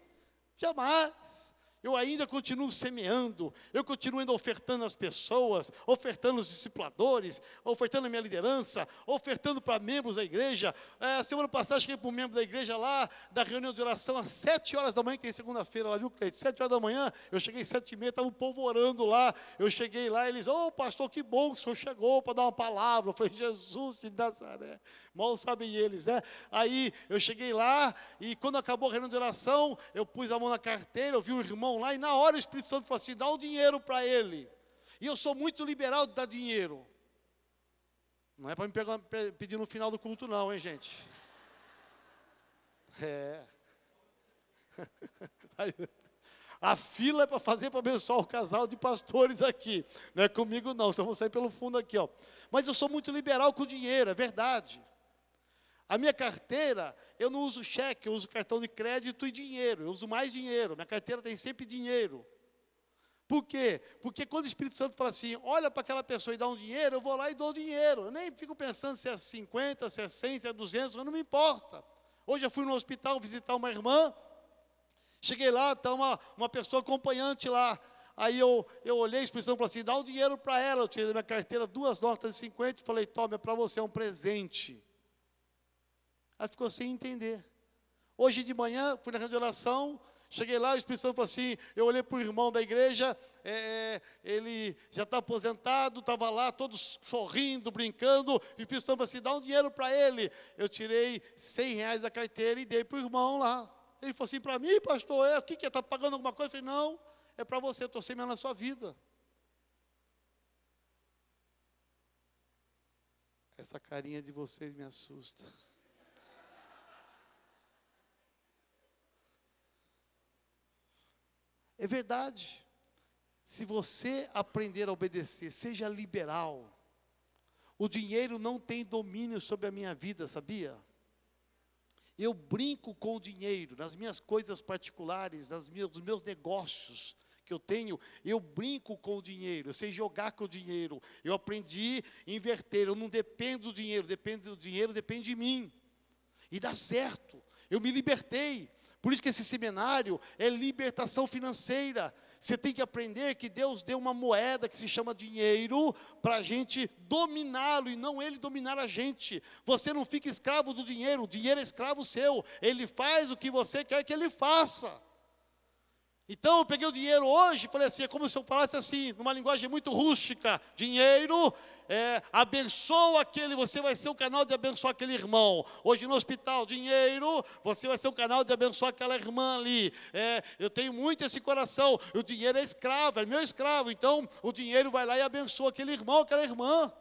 Jamais. Eu ainda continuo semeando, eu continuo ainda ofertando às pessoas, ofertando aos discipuladores, ofertando a minha liderança, ofertando para membros da igreja. Semana passada cheguei para um membro da igreja lá, da reunião de oração, às 7 horas da manhã, que tem segunda-feira lá, viu, Cleide? 7 horas da manhã, eu cheguei às 7h30, estava o povo orando lá, eu cheguei lá, eles, pastor, que bom que o senhor chegou para dar uma palavra. Eu falei, Jesus de Nazaré, mal sabem eles, né? Aí eu cheguei lá, e quando acabou a reunião de oração, eu pus a mão na carteira, eu vi um irmão lá, e na hora o Espírito Santo falou assim, dá o dinheiro para ele. E eu sou muito liberal de dar dinheiro. Não é para me pedir no final do culto não, hein, gente? A fila é para fazer, para abençoar o casal de pastores aqui. Não é comigo não, senão vou sair pelo fundo aqui, ó. Mas eu sou muito liberal com o dinheiro, é verdade. A minha carteira, eu não uso cheque, eu uso cartão de crédito e dinheiro. Eu uso mais dinheiro, minha carteira tem sempre dinheiro. Por quê? Porque quando o Espírito Santo fala assim, olha para aquela pessoa e dá um dinheiro, eu vou lá e dou dinheiro. Eu nem fico pensando se é 50, se é 100, se é 200, não me importa. Hoje eu fui no hospital visitar uma irmã, cheguei lá, está uma pessoa acompanhante lá. Aí eu olhei, o Espírito Santo falou assim, dá um dinheiro para ela. Eu tirei da minha carteira 2 notas de 50 e falei, toma, é para você, é um presente. Aí ficou sem entender. Hoje de manhã, fui na reunião de oração, cheguei lá, o Espírito Santo falou assim, eu olhei para o irmão da igreja, ele já está aposentado, estava lá, todos sorrindo, brincando, e o Espírito Santo falou assim, dá um dinheiro para ele. Eu tirei R$100 da carteira e dei para o irmão lá. Ele falou assim, para mim, pastor, o que é? Está pagando alguma coisa? Eu falei, não, é para você, eu estou semeando a sua vida. Essa carinha de vocês me assusta. É verdade. Se você aprender a obedecer, seja liberal. O dinheiro não tem domínio sobre a minha vida, sabia? Eu brinco com o dinheiro, nas minhas coisas particulares, nos meus negócios que eu tenho, eu brinco com o dinheiro, eu sei jogar com o dinheiro. Eu aprendi a inverter, eu não dependo do dinheiro, depende de mim. E dá certo, eu me libertei. Por isso que esse seminário é libertação financeira. Você tem que aprender que Deus deu uma moeda que se chama dinheiro para a gente dominá-lo e não ele dominar a gente. Você não fica escravo do dinheiro, o dinheiro é escravo seu. Ele faz o que você quer que ele faça. Então eu peguei o dinheiro hoje e falei assim, é como se eu falasse assim, numa linguagem muito rústica, dinheiro, abençoa aquele, você vai ser o canal de abençoar aquele irmão. Hoje no hospital, dinheiro, você vai ser o canal de abençoar aquela irmã ali. Eu tenho muito esse coração, o dinheiro é escravo, é meu escravo, então o dinheiro vai lá e abençoa aquele irmão, aquela irmã.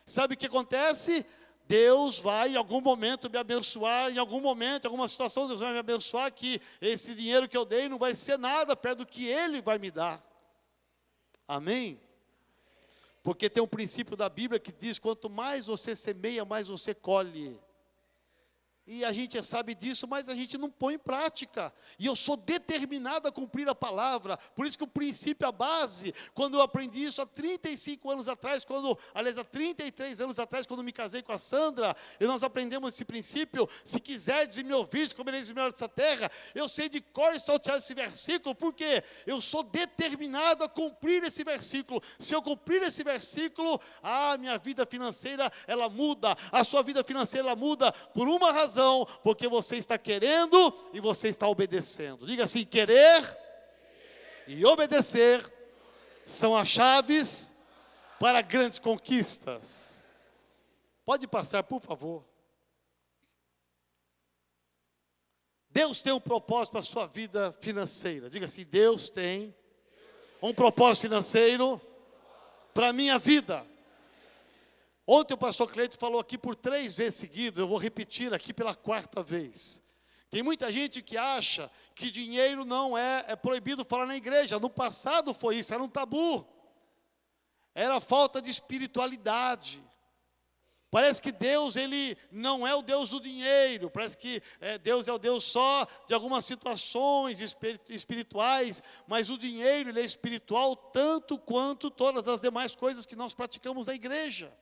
Sabe o que acontece? Deus vai em algum momento me abençoar, em algum momento, em alguma situação, Deus vai me abençoar, que esse dinheiro que eu dei não vai ser nada perto do que Ele vai me dar. Amém? Porque tem um princípio da Bíblia que diz, quanto mais você semeia, mais você colhe. E a gente sabe disso, mas a gente não põe em prática. E eu sou determinado a cumprir a palavra. Por isso que o princípio, a base, quando eu aprendi isso há 35 anos atrás, há 33 anos atrás, quando me casei com a Sandra, e nós aprendemos esse princípio, se quiserdes e me ouvirdes, comereis o melhor dessa terra. Eu sei de cor e saltear esse versículo, porque eu sou determinado a cumprir esse versículo. Se eu cumprir esse versículo, minha vida financeira, ela muda. A sua vida financeira, ela muda por uma razão. ação, porque você está querendo e você está obedecendo. Diga assim: querer e obedecer são as chaves para grandes conquistas. Pode passar, por favor. Deus tem um propósito para a sua vida financeira. Diga assim: Deus tem um propósito financeiro para a minha vida. Ontem o pastor Cleito falou aqui por 3 vezes seguidas, eu vou repetir aqui pela 4ª vez. Tem muita gente que acha que dinheiro não é proibido falar na igreja. No passado foi isso, era um tabu. Era falta de espiritualidade. Parece que Deus, Ele não é o Deus do dinheiro. Parece que Deus é o Deus só de algumas situações espirituais. Mas o dinheiro, ele é espiritual tanto quanto todas as demais coisas que nós praticamos na igreja.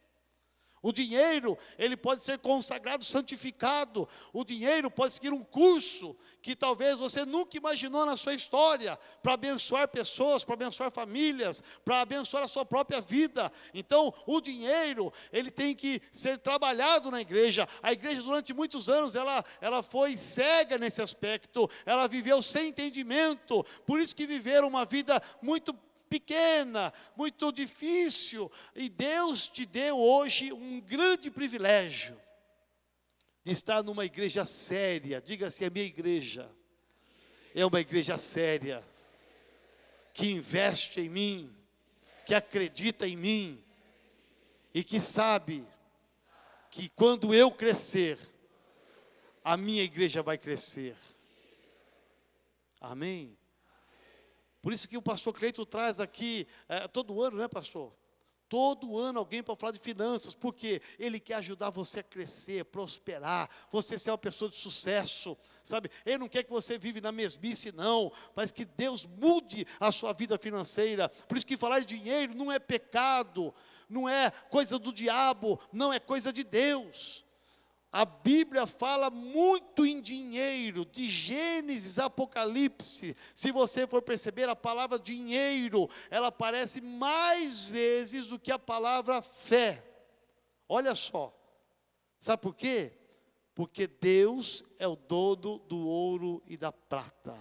O dinheiro, ele pode ser consagrado, santificado. O dinheiro pode seguir um curso que talvez você nunca imaginou na sua história, para abençoar pessoas, para abençoar famílias, para abençoar a sua própria vida. Então, o dinheiro, ele tem que ser trabalhado na igreja. A igreja, durante muitos anos, ela foi cega nesse aspecto. Ela viveu sem entendimento. Por isso que viveram uma vida muito pequena, muito difícil, e Deus te deu hoje um grande privilégio de estar numa igreja séria. Diga assim: a minha igreja é uma igreja séria, que investe em mim, que acredita em mim, e que sabe que quando eu crescer, a minha igreja vai crescer. Amém? Por isso que o pastor Cleito traz aqui, todo ano, né, pastor? Todo ano alguém para falar de finanças, porque ele quer ajudar você a crescer, prosperar, você ser uma pessoa de sucesso, sabe? Ele não quer que você vive na mesmice, não, mas que Deus mude a sua vida financeira. Por isso que falar de dinheiro não é pecado, não é coisa do diabo, não é coisa de Deus. A Bíblia fala muito em dinheiro, de Gênesis, Apocalipse. Se você for perceber, a palavra dinheiro, ela aparece mais vezes do que a palavra fé. Olha só, sabe por quê? Porque Deus é o dono do ouro e da prata.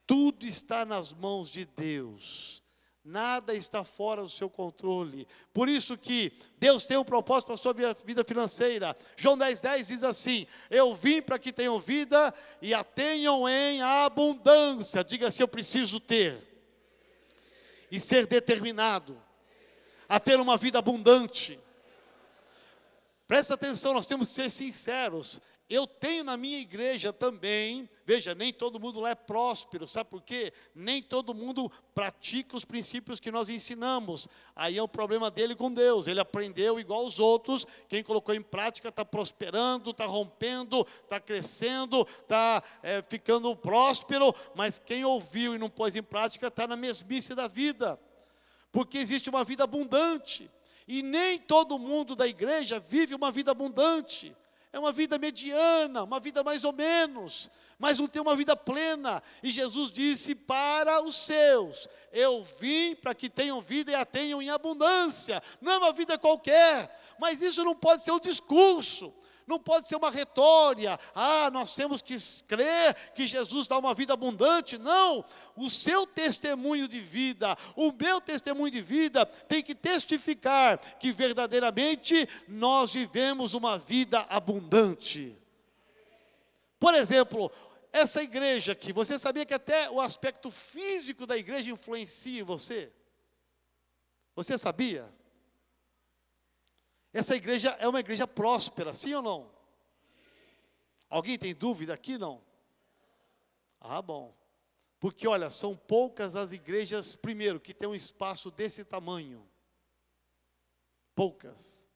Tudo está nas mãos de Deus. Nada está fora do seu controle. Por isso que Deus tem um propósito para a sua vida financeira. João 10,10 diz assim: eu vim para que tenham vida e a tenham em abundância. Diga assim: eu preciso ter. E ser determinado a ter uma vida abundante. Presta atenção, nós temos que ser sinceros. Eu tenho na minha igreja também, veja, nem todo mundo lá é próspero, sabe por quê? Nem todo mundo pratica os princípios que nós ensinamos. Aí é o problema dele com Deus. Ele aprendeu igual os outros, quem colocou em prática está prosperando, está rompendo, está crescendo, está ficando próspero, mas quem ouviu e não pôs em prática está na mesmice da vida, porque existe uma vida abundante, e nem todo mundo da igreja vive uma vida abundante. É uma vida mediana, uma vida mais ou menos, mas não tem uma vida plena. E Jesus disse para os seus: eu vim para que tenham vida e a tenham em abundância. Não é uma vida qualquer, mas isso não pode ser um discurso, não pode ser uma retória. Nós temos que crer que Jesus dá uma vida abundante. Não, o seu testemunho de vida, o meu testemunho de vida tem que testificar que verdadeiramente nós vivemos uma vida abundante. Por exemplo, essa igreja aqui, você sabia que até o aspecto físico da igreja influencia em você? Você sabia? Essa igreja é uma igreja próspera, sim ou não? Alguém tem dúvida aqui, não? Bom. Porque, olha, são poucas as igrejas, primeiro, que têm um espaço desse tamanho. Poucas.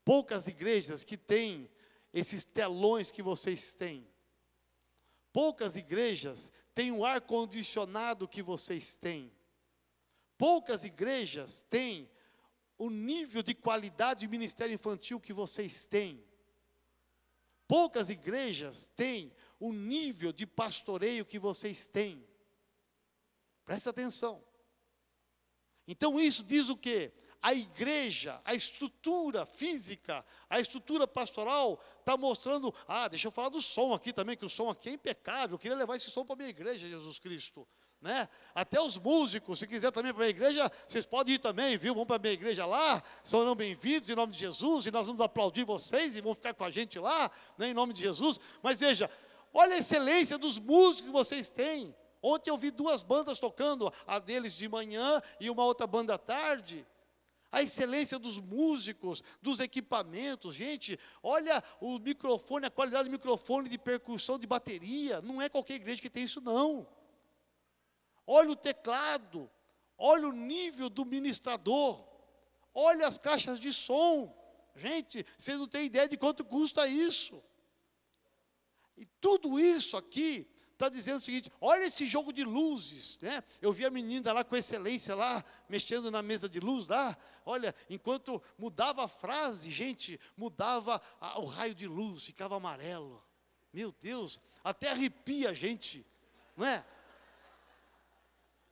Poucas igrejas que têm esses telões que vocês têm. Poucas igrejas têm o ar-condicionado que vocês têm. Poucas igrejas têm o nível de qualidade de ministério infantil que vocês têm. Poucas igrejas têm o nível de pastoreio que vocês têm. Presta atenção. Então isso diz o quê? a igreja, a estrutura física, a estrutura pastoral está mostrando, deixa eu falar do som aqui também, que o som aqui é impecável, eu queria levar esse som para a minha igreja, Jesus Cristo. Né? Até os músicos, se quiser também para a minha igreja, vocês podem ir também, viu? Vão para a minha igreja lá, serão bem-vindos em nome de Jesus, e nós vamos aplaudir vocês e vão ficar com a gente lá, né, em nome de Jesus. Mas veja, olha a excelência dos músicos que vocês têm. Ontem eu vi 2 bandas tocando, a deles de manhã e uma outra banda à tarde. A excelência dos músicos, dos equipamentos, gente, olha o microfone, a qualidade do microfone de percussão, de bateria, não é qualquer igreja que tem isso não. Olha o teclado, olha o nível do ministrador, olha as caixas de som. Gente, vocês não têm ideia de quanto custa isso. E tudo isso aqui está dizendo o seguinte, olha esse jogo de luzes, né? Eu vi a menina lá com excelência lá, mexendo na mesa de luz lá, olha, enquanto mudava a frase, gente, mudava o raio de luz, ficava amarelo. Meu Deus, até arrepia a gente, não é?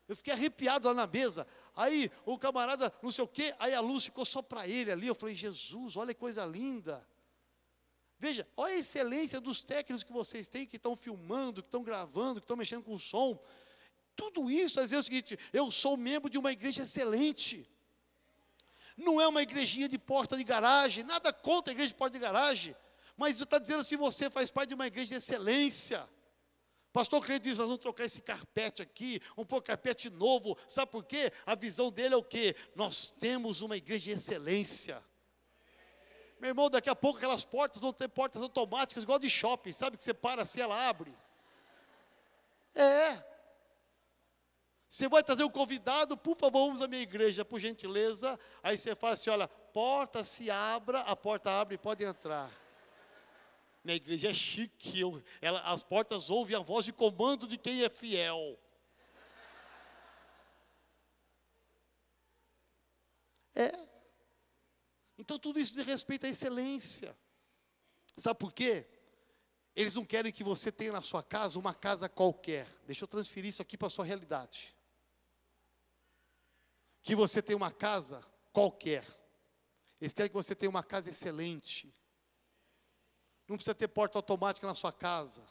Eu fiquei arrepiado lá na mesa, aí o camarada, não sei o quê, aí a luz ficou só para ele ali, eu falei, Jesus, olha que coisa linda. Veja, olha a excelência dos técnicos que vocês têm, que estão filmando, que estão gravando, que estão mexendo com o som. Tudo isso está dizendo o seguinte, eu sou membro de uma igreja excelente. Não é uma igrejinha de porta de garagem, nada contra a igreja de porta de garagem, mas está dizendo assim, você faz parte de uma igreja de excelência. Pastor Cleide diz, nós vamos trocar esse carpete aqui, um pouco carpete novo, sabe por quê? A visão dele é o quê? Nós temos uma igreja de excelência. Meu irmão, daqui a pouco aquelas portas vão ter portas automáticas, igual de shopping, sabe que você para assim, ela abre. Você vai trazer um convidado, por favor, vamos à minha igreja, por gentileza. Aí você fala assim, olha, porta se abra, a porta abre e pode entrar. Minha igreja é chique, as portas ouvem a voz de comando de quem é fiel. Então tudo isso diz respeito à excelência. Sabe por quê? Eles não querem que você tenha na sua casa uma casa qualquer. Deixa eu transferir isso aqui para a sua realidade. Que você tenha uma casa qualquer. Eles querem que você tenha uma casa excelente. Não precisa ter porta automática na sua casa,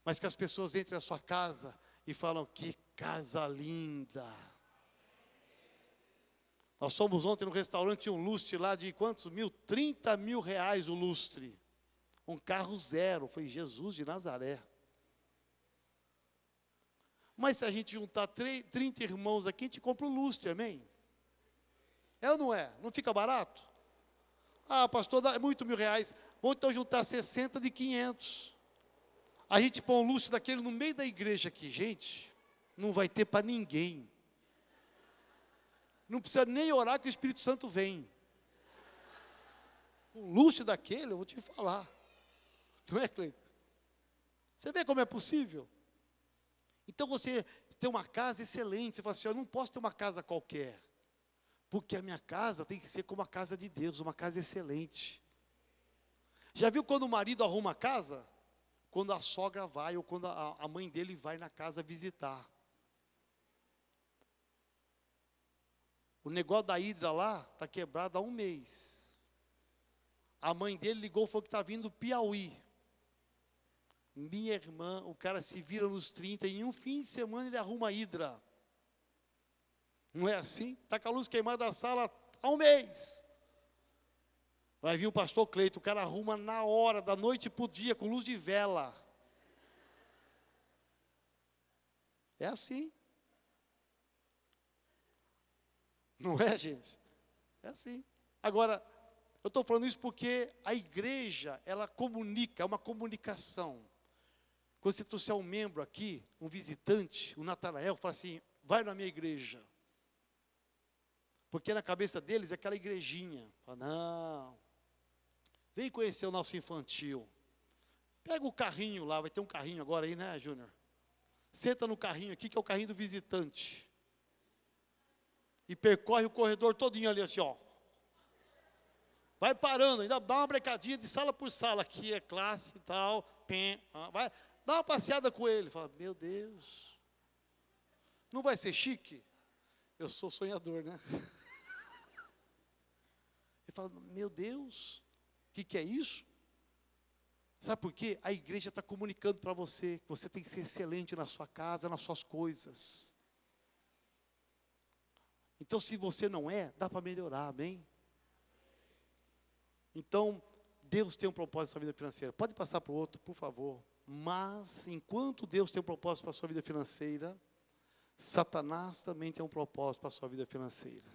mas que as pessoas entrem na sua casa e falam, que casa linda. Nós fomos ontem no restaurante, tinha um lustre lá de quantos mil? 30 mil reais o lustre. Um carro zero, foi Jesus de Nazaré. Mas se a gente juntar 30 irmãos aqui, a gente compra um lustre, amém? É ou não é? Não fica barato? Pastor, dá muito R$1.000. Vamos então juntar 60 de 500. A gente põe um lustre daquele no meio da igreja aqui. Gente, não vai ter para ninguém. Não precisa nem orar que o Espírito Santo vem. Um lustre daquele, eu vou te falar. Não é, Cleiton? Você vê como é possível? Então você tem uma casa excelente. Você fala assim, eu não posso ter uma casa qualquer. Porque a minha casa tem que ser como a casa de Deus, uma casa excelente. Já viu quando o marido arruma a casa? Quando a sogra vai, ou quando a mãe dele vai na casa visitar. O negócio da hidra lá está quebrado há 1 mês. A mãe dele ligou e falou que está vindo do Piauí. Minha irmã, o cara se vira nos 30, em um fim de semana ele arruma a hidra. Não é assim? Está com a luz queimada da sala há 1 mês. Vai vir o pastor Cleito, o cara arruma na hora, da noite para o dia, com luz de vela. É assim. Não é, gente? É assim. Agora, eu estou falando isso porque a igreja, ela comunica, é uma comunicação. Quando você trouxer um membro aqui, um visitante, um Natanael, fala assim, vai na minha igreja. Porque na cabeça deles é aquela igrejinha. Fala, não, vem conhecer o nosso infantil. Pega o carrinho lá, vai ter um carrinho agora aí, né, Júnior? Senta no carrinho aqui, que é o carrinho do visitante. E percorre o corredor todinho ali assim, ó. Vai parando, ainda dá uma brecadinha de sala por sala. Aqui é classe e tal. Vai, dá uma passeada com ele. Fala, meu Deus. Não vai ser chique? Eu sou sonhador, né? fala, meu Deus, o que é isso? Sabe por quê? A igreja está comunicando para você que você tem que ser excelente na sua casa, nas suas coisas. Então, se você não é, dá para melhorar, amém? Então, Deus tem um propósito na sua vida financeira. Pode passar para o outro, por favor. Mas, enquanto Deus tem um propósito para a sua vida financeira, Satanás também tem um propósito para a sua vida financeira.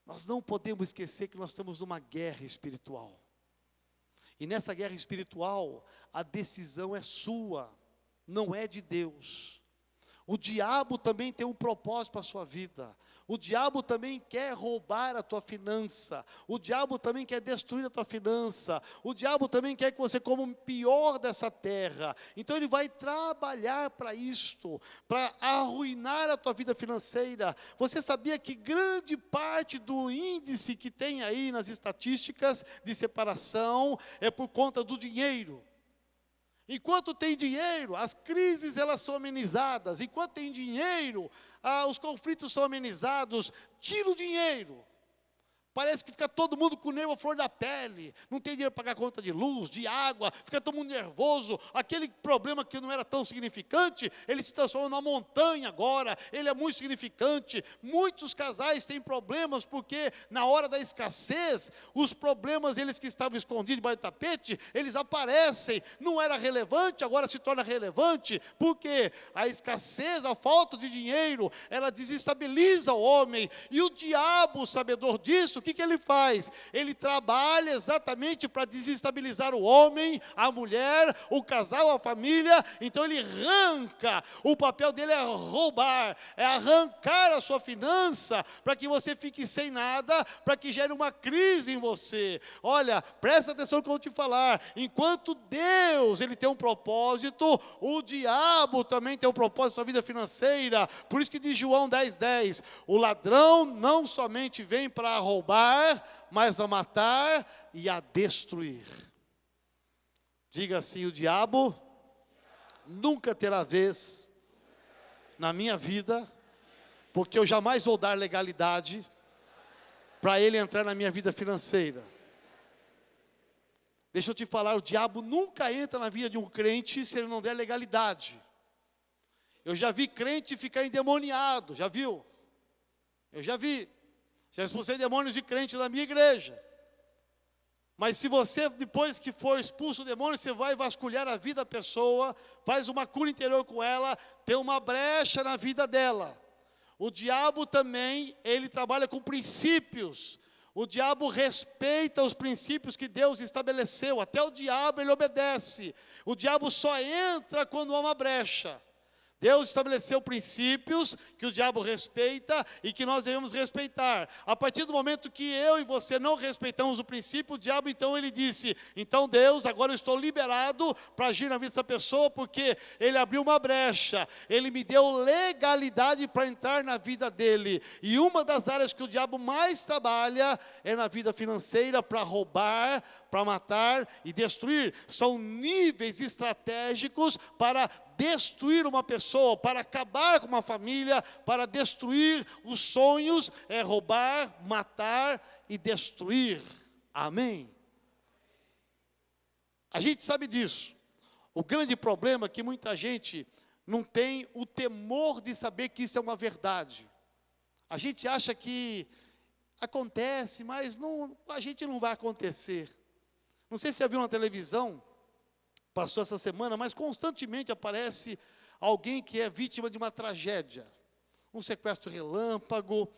Nós não podemos esquecer que nós estamos numa guerra espiritual. E nessa guerra espiritual, a decisão é sua, não é de Deus. O diabo também tem um propósito para a sua vida. O diabo também quer roubar a tua finança. O diabo também quer destruir a tua finança. O diabo também quer que você coma o pior dessa terra. Então ele vai trabalhar para isto, para arruinar a tua vida financeira. Você sabia que grande parte do índice que tem aí nas estatísticas de separação é por conta do dinheiro? Enquanto tem dinheiro, as crises elas são amenizadas. Enquanto tem dinheiro, os conflitos são amenizados. Tira o dinheiro. Parece que fica todo mundo com o nervo à flor da pele. Não tem dinheiro para pagar conta de luz, de água. Fica todo mundo nervoso. Aquele problema que não era tão significante, ele se transforma numa montanha agora. Ele é muito significante. Muitos casais têm problemas porque na hora da escassez, os problemas eles que estavam escondidos debaixo do tapete, eles aparecem. Não era relevante, agora se torna relevante. Porque a escassez, a falta de dinheiro, ela desestabiliza o homem. E o diabo, sabedor disso, o que ele faz? Ele trabalha exatamente para desestabilizar o homem, a mulher, o casal, a família. Então ele arranca, o papel dele é roubar, é arrancar a sua finança, para que você fique sem nada, para que gere uma crise em você. Olha, presta atenção no que eu vou te falar, enquanto Deus ele tem um propósito, o diabo também tem um propósito na sua vida financeira. Por isso que diz João 10:10, o ladrão não somente vem para roubar, mas a matar e a destruir. Diga assim, o diabo nunca terá vez na minha vida, porque eu jamais vou dar legalidade para ele entrar na minha vida financeira. Deixa eu te falar, o diabo nunca entra na vida de um crente se ele não der legalidade. Eu já vi crente ficar endemoniado, já viu? Eu já vi. Já expulsei demônios de crente da minha igreja. Mas se você, depois que for expulso o demônio, você vai vasculhar a vida da pessoa, faz uma cura interior com ela, tem uma brecha na vida dela. O diabo também, ele trabalha com princípios. O diabo respeita os princípios que Deus estabeleceu. Até o diabo ele obedece. O diabo só entra quando há uma brecha. Deus estabeleceu princípios que o diabo respeita e que nós devemos respeitar. A partir do momento que eu e você não respeitamos o princípio, o diabo então ele disse, então Deus, agora eu estou liberado para agir na vida dessa pessoa, porque ele abriu uma brecha, ele me deu legalidade para entrar na vida dele. E uma das áreas que o diabo mais trabalha é na vida financeira, para roubar, para matar e destruir. São níveis estratégicos para destruir uma pessoa, para acabar com uma família, para destruir os sonhos, é roubar, matar e destruir. Amém? A gente sabe disso. O grande problema é que muita gente não tem o temor de saber que isso é uma verdade. A gente acha que acontece, mas não, a gente não vai acontecer. Não sei se você já viu na televisão, passou essa semana, mas constantemente aparece alguém que é vítima de uma tragédia. Um sequestro relâmpago,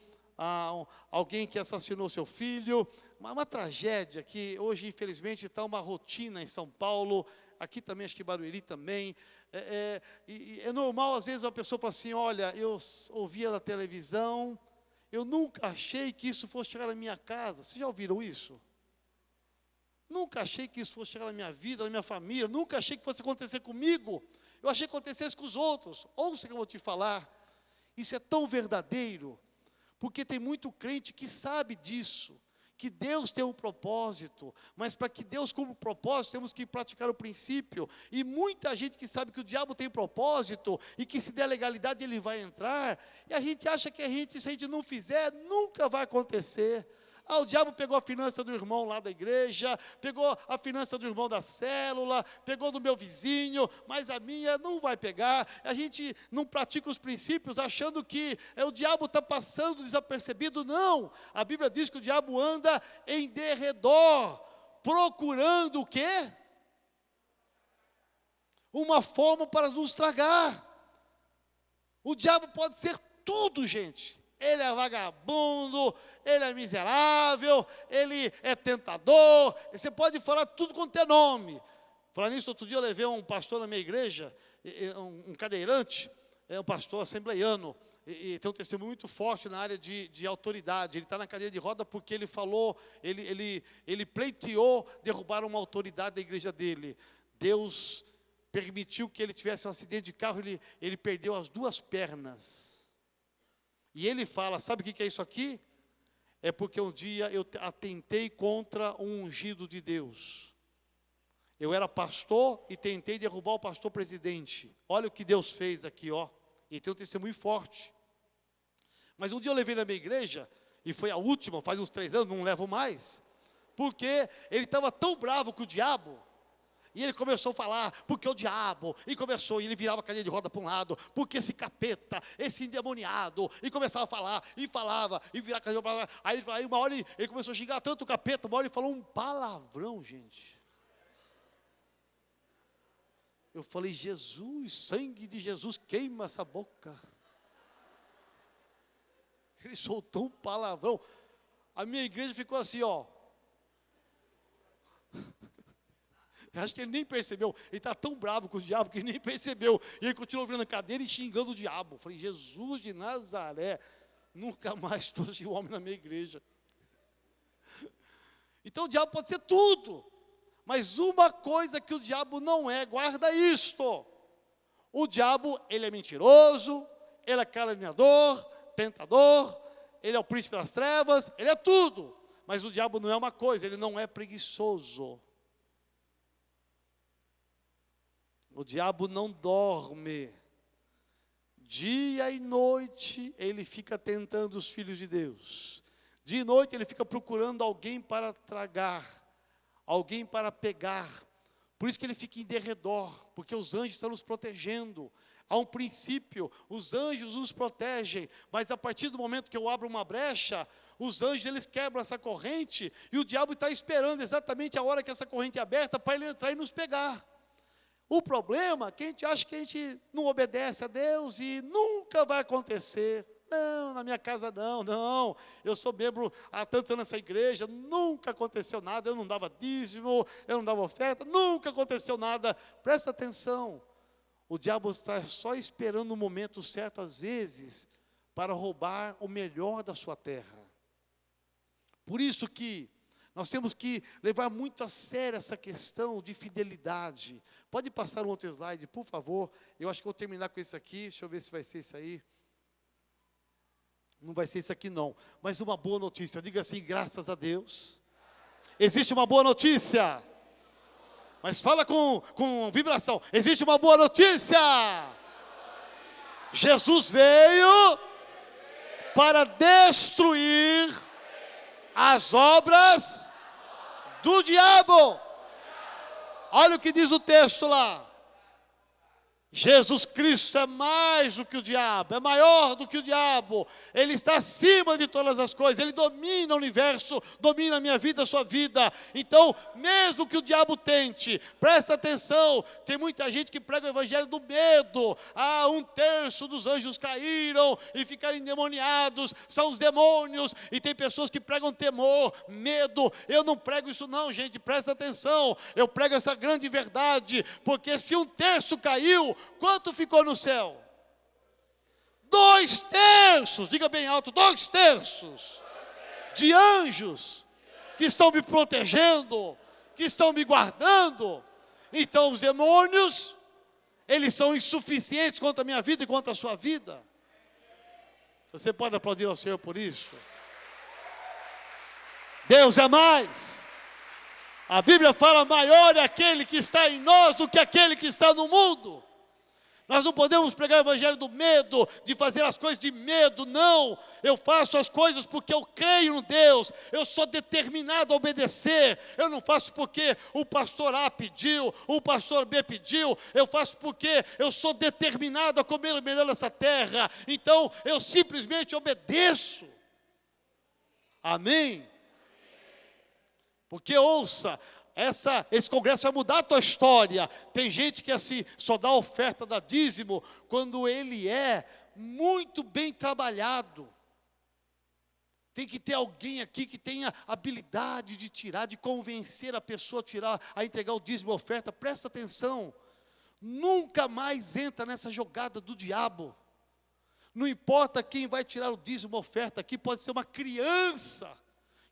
alguém que assassinou seu filho, uma tragédia que hoje, infelizmente, está uma rotina em São Paulo, aqui também, acho que Barueri também. É normal, às vezes, a pessoa fala assim, olha, eu ouvia na televisão, eu nunca achei que isso fosse chegar na minha casa. Vocês já ouviram isso? Nunca achei que isso fosse chegar na minha vida, na minha família. Nunca achei que fosse acontecer comigo. Eu achei que acontecesse com os outros. Ouça o que eu vou te falar. Isso é tão verdadeiro. Porque tem muito crente que sabe disso. Que Deus tem um propósito. Mas para que Deus cumpra o propósito, temos que praticar o princípio. E muita gente que sabe que o diabo tem propósito. E que se der legalidade ele vai entrar. E a gente acha que se a gente não fizer, nunca vai acontecer. O diabo pegou a finança do irmão lá da igreja, pegou a finança do irmão da célula, pegou do meu vizinho, mas a minha não vai pegar. A gente não pratica os princípios achando que o diabo está passando desapercebido. Não, a Bíblia diz que o diabo anda em derredor, procurando o quê? Uma forma para nos tragar. O diabo pode ser tudo, gente. Ele é vagabundo, ele é miserável, ele é tentador. Você pode falar tudo quanto é nome. Falar nisso, outro dia eu levei um pastor na minha igreja, um cadeirante, um pastor assembleiano, e tem um testemunho muito forte na área de autoridade. Ele está na cadeira de roda porque ele falou, ele pleiteou derrubar uma autoridade da igreja dele. Deus permitiu que ele tivesse um acidente de carro, ele perdeu as 2 pernas. E ele fala, sabe o que é isso aqui? É porque um dia eu atentei contra um ungido de Deus. Eu era pastor e tentei derrubar o pastor presidente. Olha o que Deus fez aqui, ó. E tem um testemunho forte. Mas um dia eu levei na minha igreja, e foi a última, faz uns 3 anos, não levo mais. Porque ele estava tão bravo com o diabo. E ele começou a falar, porque o diabo, e ele virava a cadeira de roda para um lado, porque esse capeta, esse endemoniado, e começava a falar, e falava, e virava a cadeira para lá. Aí uma hora ele começou a xingar tanto o capeta, uma hora ele falou um palavrão, gente. Eu falei, Jesus, sangue de Jesus, queima essa boca. Ele soltou um palavrão. A minha igreja ficou assim, ó. Eu acho que ele nem percebeu. Ele está tão bravo com o diabo que ele nem percebeu. E ele continuou virando a cadeira e xingando o diabo. Eu falei, Jesus de Nazaré, nunca mais trouxe o homem na minha igreja. Então o diabo pode ser tudo. Mas uma coisa que o diabo não é, guarda isto. O diabo, ele é mentiroso, ele é caluniador, tentador, ele é o príncipe das trevas, ele é tudo. Mas o diabo não é uma coisa, ele não é preguiçoso. O diabo não dorme. Dia e noite ele fica tentando os filhos de Deus. Dia e noite ele fica procurando alguém para tragar, alguém para pegar. Por isso que ele fica em derredor, porque os anjos estão nos protegendo. Há um princípio, os anjos nos protegem, mas a partir do momento que eu abro uma brecha, os anjos eles quebram essa corrente, e o diabo está esperando exatamente a hora que essa corrente é aberta para ele entrar e nos pegar. O problema é que a gente acha que a gente não obedece a Deus e nunca vai acontecer. Não, na minha casa não. Eu sou membro há tantos anos nessa igreja, nunca aconteceu nada. Eu não dava dízimo, eu não dava oferta, nunca aconteceu nada. Presta atenção. O diabo está só esperando o momento certo, às vezes, para roubar o melhor da sua terra. Por isso que nós temos que levar muito a sério essa questão de fidelidade. Pode passar um outro slide, por favor. Eu acho que vou terminar com esse aqui. Deixa eu ver se vai ser isso aí. Não vai ser isso aqui não. Mas uma boa notícia. Diga assim, graças a Deus. Existe uma boa notícia. Mas fala com vibração. Existe uma boa notícia. Jesus veio para destruir as obras do diabo. Olha o que diz o texto lá. Jesus Cristo é mais do que o diabo, é maior do que o diabo. Ele está acima de todas as coisas, ele domina o universo, domina a minha vida, a sua vida. Então, mesmo que o diabo tente, presta atenção, tem muita gente que prega o evangelho do medo. 1/3 dos anjos caíram e ficaram endemoniados, são os demônios. E tem pessoas que pregam temor, medo. Eu não prego isso não, gente, presta atenção. Eu prego essa grande verdade, porque se 1/3 caiu, quanto ficou no céu? 2/3, diga bem alto, 2/3 de anjos que estão me protegendo, que estão me guardando. Então os demônios, eles são insuficientes contra a minha vida e contra a sua vida. Você pode aplaudir ao Senhor por isso? Deus é mais. A Bíblia fala, maior é aquele que está em nós do que aquele que está no mundo. Nós não podemos pregar o evangelho do medo, de fazer as coisas de medo, não. Eu faço as coisas porque eu creio no Deus, eu sou determinado a obedecer. Eu não faço porque o pastor A pediu, o pastor B pediu, eu faço porque eu sou determinado a comer o melhor dessa terra. Então eu simplesmente obedeço. Amém? Porque ouça, esse congresso vai mudar a tua história. Tem gente que assim, só dá oferta da dízimo quando ele é muito bem trabalhado. Tem que ter alguém aqui que tenha habilidade de tirar, de convencer a pessoa a entregar o dízimo, a oferta. Presta atenção, nunca mais entra nessa jogada do diabo. Não importa quem vai tirar o dízimo, a oferta aqui, pode ser uma criança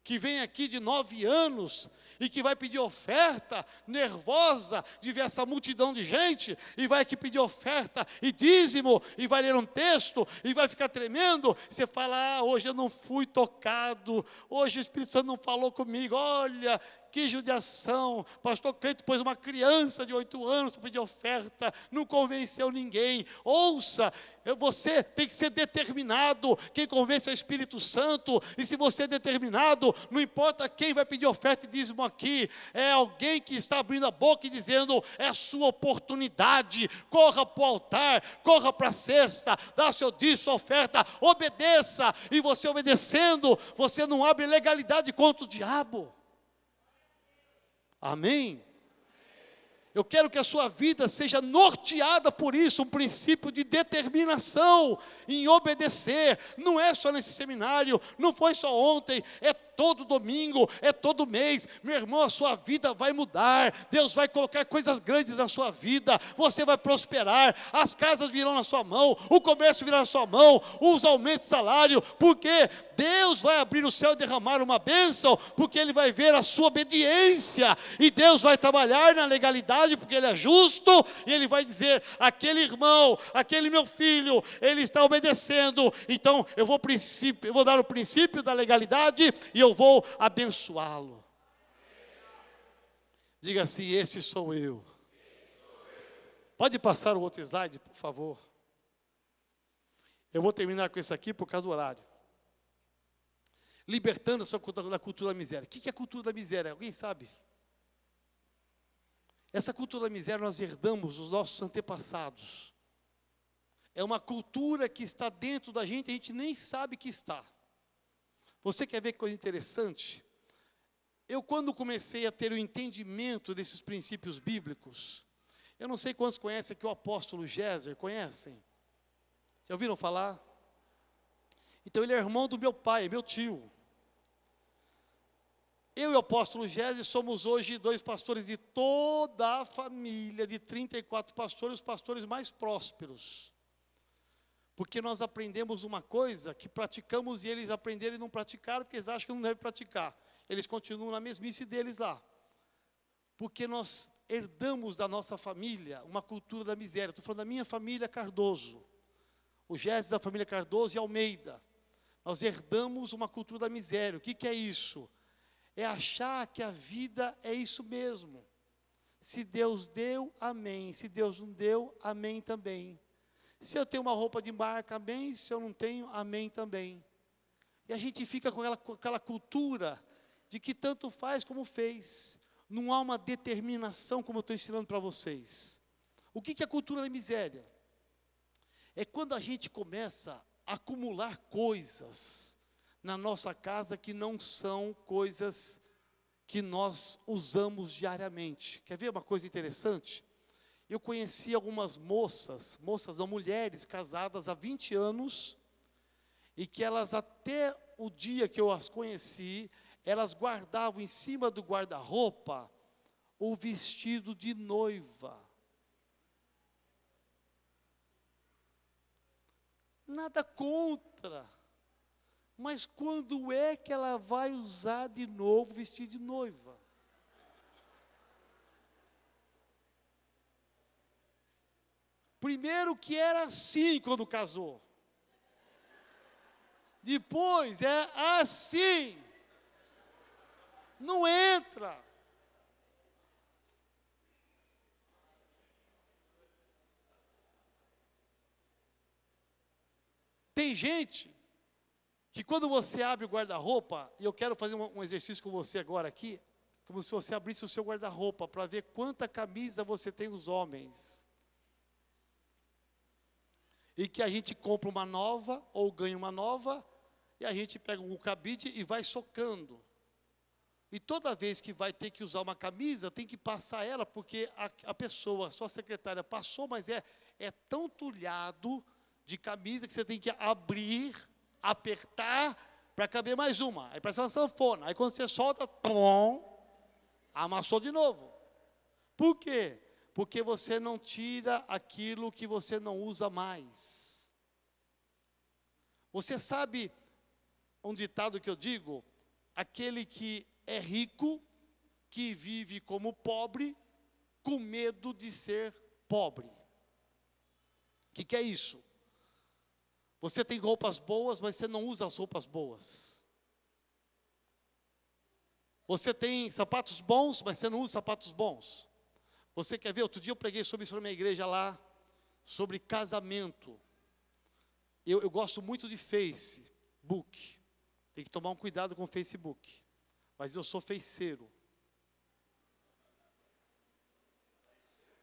que vem aqui de 9 anos e que vai pedir oferta, nervosa, de ver essa multidão de gente, e vai aqui pedir oferta e dízimo, e vai ler um texto, e vai ficar tremendo. Você fala, hoje eu não fui tocado, hoje o Espírito Santo não falou comigo, olha, que judiação, pastor Cleito pôs uma criança de 8 anos para pedir oferta, não convenceu ninguém. Ouça, você tem que ser determinado. Quem convence é o Espírito Santo, e se você é determinado, não importa quem vai pedir oferta e dízimo aqui, é alguém que está abrindo a boca e dizendo, é a sua oportunidade, corra para o altar, corra para a cesta, dá seu dízimo, sua oferta, obedeça, e você obedecendo, você não abre legalidade contra o diabo. Amém? Eu quero que a sua vida seja norteada por isso, um princípio de determinação em obedecer. Não é só nesse seminário, não foi só ontem, é todo domingo, é todo mês. Meu irmão, a sua vida vai mudar. Deus vai colocar coisas grandes na sua vida. Você vai prosperar, as casas virão na sua mão, o comércio virá na sua mão, os aumentos de salário, porque Deus vai abrir o céu e derramar uma bênção, porque Ele vai ver a sua obediência, e Deus vai trabalhar na legalidade, porque Ele é justo, e Ele vai dizer, aquele irmão, aquele meu filho, ele está obedecendo, então eu vou dar o princípio da legalidade, e eu vou abençoá-lo. Diga assim, esse sou eu. Pode passar o outro slide, por favor. Eu vou terminar com isso aqui por causa do horário. Libertando essa cultura da cultura da miséria. O que é a cultura da miséria? Alguém sabe? Essa cultura da miséria nós herdamos dos nossos antepassados. É uma cultura que está dentro da gente, a gente nem sabe que está. Você quer ver que coisa interessante? Eu, quando comecei a ter o entendimento desses princípios bíblicos, eu não sei quantos conhecem aqui o apóstolo Géser, conhecem? Já ouviram falar? Então ele é irmão do meu pai, meu tio. Eu e o apóstolo Géser somos hoje 2 pastores de toda a família, de 34 pastores, os pastores mais prósperos. Porque nós aprendemos uma coisa que praticamos e eles aprenderam e não praticaram, porque eles acham que não devem praticar. Eles continuam na mesmice deles lá. Porque nós herdamos da nossa família uma cultura da miséria. Estou falando da minha família Cardoso. O Géser da família Cardoso e Almeida. Nós herdamos uma cultura da miséria. O que é isso? É achar que a vida é isso mesmo. Se Deus deu, amém. Se Deus não deu, amém também. Se eu tenho uma roupa de marca, amém. Se eu não tenho, amém também. E a gente fica com aquela cultura de que tanto faz como fez. Não há uma determinação, como eu estou ensinando para vocês. O que é a cultura da miséria? É quando a gente começa a acumular coisas na nossa casa que não são coisas que nós usamos diariamente. Quer ver uma coisa interessante? Eu conheci algumas moças não, mulheres casadas há 20 anos, e que elas, até o dia que eu as conheci, elas guardavam em cima do guarda-roupa o vestido de noiva. Nada contra, mas quando é que ela vai usar de novo o vestido de noiva? Primeiro que era assim quando casou. Depois é assim. Não entra. Tem gente que quando você abre o guarda-roupa, e eu quero fazer um exercício com você agora aqui, como se você abrisse o seu guarda-roupa para ver quanta camisa você tem nos homens. E que a gente compra uma nova, ou ganha uma nova, e a gente pega um cabide e vai socando. E toda vez que vai ter que usar uma camisa, tem que passar ela, porque a pessoa, a sua secretária passou, mas é tão tulhado de camisa que você tem que abrir, apertar, para caber mais uma. Aí parece uma sanfona. Aí quando você solta, amassou de novo. Por quê? Porque você não tira aquilo que você não usa mais. Você sabe um ditado que eu digo? Aquele que é rico, que vive como pobre, com medo de ser pobre. O que é isso? Você tem roupas boas, mas você não usa as roupas boas. Você tem sapatos bons, mas você não usa sapatos bons. Você quer ver? Outro dia eu preguei sobre isso na minha igreja lá, sobre casamento. Eu gosto muito de Facebook. Tem que tomar um cuidado com o Facebook. Mas eu sou feiceiro.